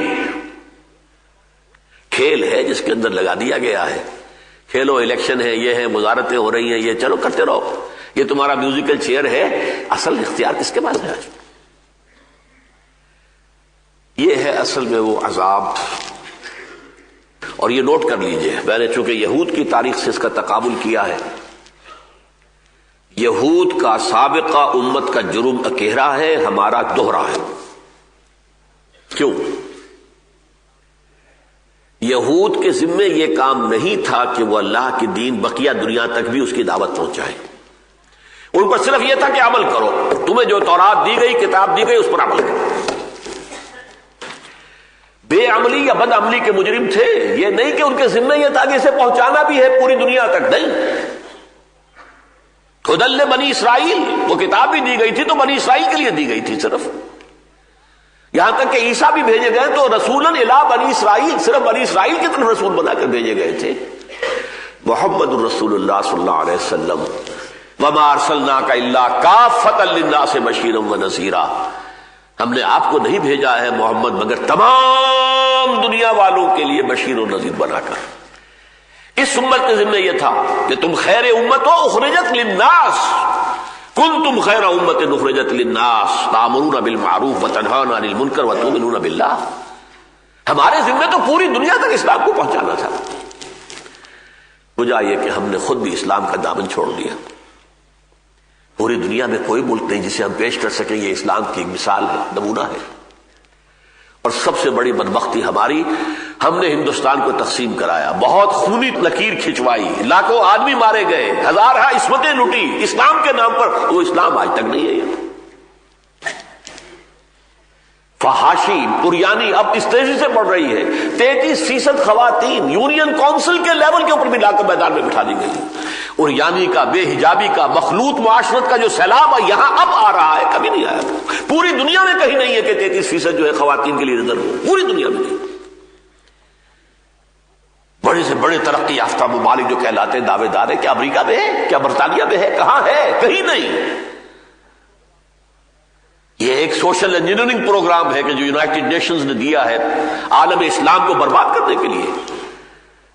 کھیل ہے جس کے اندر لگا دیا گیا ہے، کھیلو، الیکشن ہے، یہ ہے، وزارتیں ہو رہی ہیں، یہ چلو کرتے رہو، یہ تمہارا میوزیکل چیئر ہے، اصل اختیار کس کے پاس ہے آج؟ یہ ہے اصل میں وہ عذاب۔ اور یہ نوٹ کر لیجئے، میں نے چونکہ یہود کی تاریخ سے اس کا تقابل کیا ہے، یہود کا سابقہ امت کا جرم اکیرا ہے، ہمارا دوہرا ہے۔ کیوں؟ یہود کے ذمے یہ کام نہیں تھا کہ وہ اللہ کی دین بقیہ دنیا تک بھی اس کی دعوت پہنچائے، ان پر صرف یہ تھا کہ عمل کرو، تمہیں جو تورات دی گئی، کتاب دی گئی، اس پر عمل کرو۔ بے عملی یا بد عملی کے مجرم تھے، یہ نہیں کہ ان کے ذمے یہ تھا کہ اسے پہنچانا بھی ہے پوری دنیا تک، نہیں۔ خدل بنی اسرائیل، وہ کتاب بھی دی گئی تھی تو بنی اسرائیل کے لیے دی گئی تھی صرف، یہاں تک کہ عیسیٰ بھی بھیجے گئے تو رسولاً الی بنی اسرائیل، صرف بنی اسرائیل کی طرف رسول بنا کر بھیجے گئے تھے۔ محمد الرسول اللہ صلی اللہ علیہ وسلم وما ارسلناک الا کافۃ للناس بشیرا ونذیرا، ہم نے آپ کو نہیں بھیجا ہے محمد مگر تمام دنیا والوں کے لیے بشیر و نذیر بنا کر۔ اس امت کے ذمہ یہ تھا کہ تم خیر امت ہو، اخرجت للناس، کنتم خیر امت اخرجت للناس تأمرون بالمعروف وتنہون عن المنکر وتؤمنون باللہ. ہمارے ذمہ تو پوری دنیا تک اسلام کو پہنچانا تھا. وجہ یہ کہ ہم نے خود بھی اسلام کا دامن چھوڑ دیا. پوری دنیا میں کوئی ملک نہیں جسے ہم پیش کر سکیں یہ اسلام کی ایک مثال ہے، نمونہ ہے. اور سب سے بڑی بدبختی ہماری، ہم نے ہندوستان کو تقسیم کرایا، بہت خونی لکیر کھنچوائی، لاکھوں آدمی مارے گئے، ہزارہ عصمتیں لوٹی اسلام کے نام پر. وہ اسلام آج تک نہیں ہے. یہ فحاشی پریانی اب اس تیزی سے بڑھ رہی ہے. 33% خواتین یونین کونسل کے لیول کے اوپر بھی لا کر میدان میں بٹھا دی گئی. اور یعنی کا، بے حجابی کا، مخلوط معاشرت کا جو سیلاب ہے یہاں اب آ رہا ہے، کبھی نہیں آیا. پوری دنیا میں کہیں نہیں ہے کہ 33% جو ہے خواتین کے لیے ریزرو ہو، پوری دنیا میں نہیں. بڑے سے بڑے ترقی یافتہ ممالک جو کہلاتے ہیں دعوے دار ہے، کیا امریکہ میں ہے، کیا برطانیہ میں ہے، کہاں ہے؟ کہیں نہیں. یہ ایک سوشل انجینئرنگ پروگرام ہے کہ جو یونائٹڈ نیشنز نے دیا ہے عالم اسلام کو برباد کرنے کے لیے،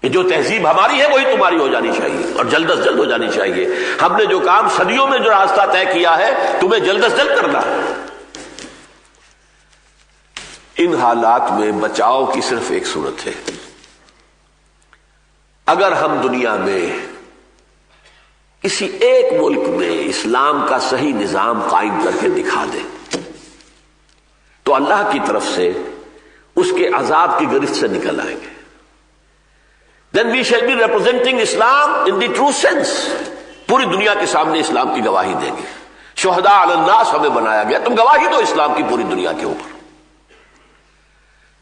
کہ جو تہذیب ہماری ہے وہی تمہاری ہو جانی چاہیے اور جلد از جلد ہو جانی چاہیے. ہم نے جو کام صدیوں میں جو راستہ طے کیا ہے تمہیں جلد از جلد کرنا ہے. ان حالات میں بچاؤ کی صرف ایک صورت ہے. اگر ہم دنیا میں کسی ایک ملک میں اسلام کا صحیح نظام قائم کر کے دکھا دیں تو اللہ کی طرف سے اس کے عذاب کی گرفت سے نکل آئیں گے. Then we shall be representing Islam in the true sense. پوری دنیا کے سامنے اسلام کی گواہی دیں گے. شہداء علی الناس ہمیں بنایا گیا، تم گواہی دو اسلام کی پوری دنیا کے اوپر.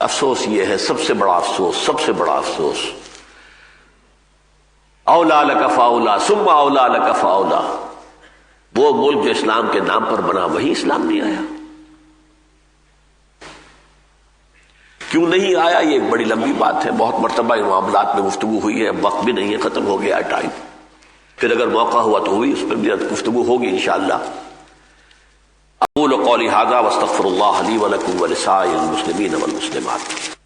افسوس یہ ہے، سب سے بڑا افسوس، سب سے بڑا افسوس، اولا لک فاولا ثم اولا لک فاولا، وہ ملک جو اسلام کے نام پر بنا وہی اسلام نہیں آیا. کیوں نہیں آیا؟ یہ ایک بڑی لمبی بات ہے، بہت مرتبہ ان معاملات میں گفتگو ہوئی ہے، اب وقت بھی نہیں ہے، ختم ہو گیا ٹائم. پھر اگر موقع ہوا تو ہوئی، اس پر بھی گفتگو ہوگی انشاءاللہ. اقول قولی ھذا واستغفر اللہ لی ولکم ولسائر المسلمین والمسلمات.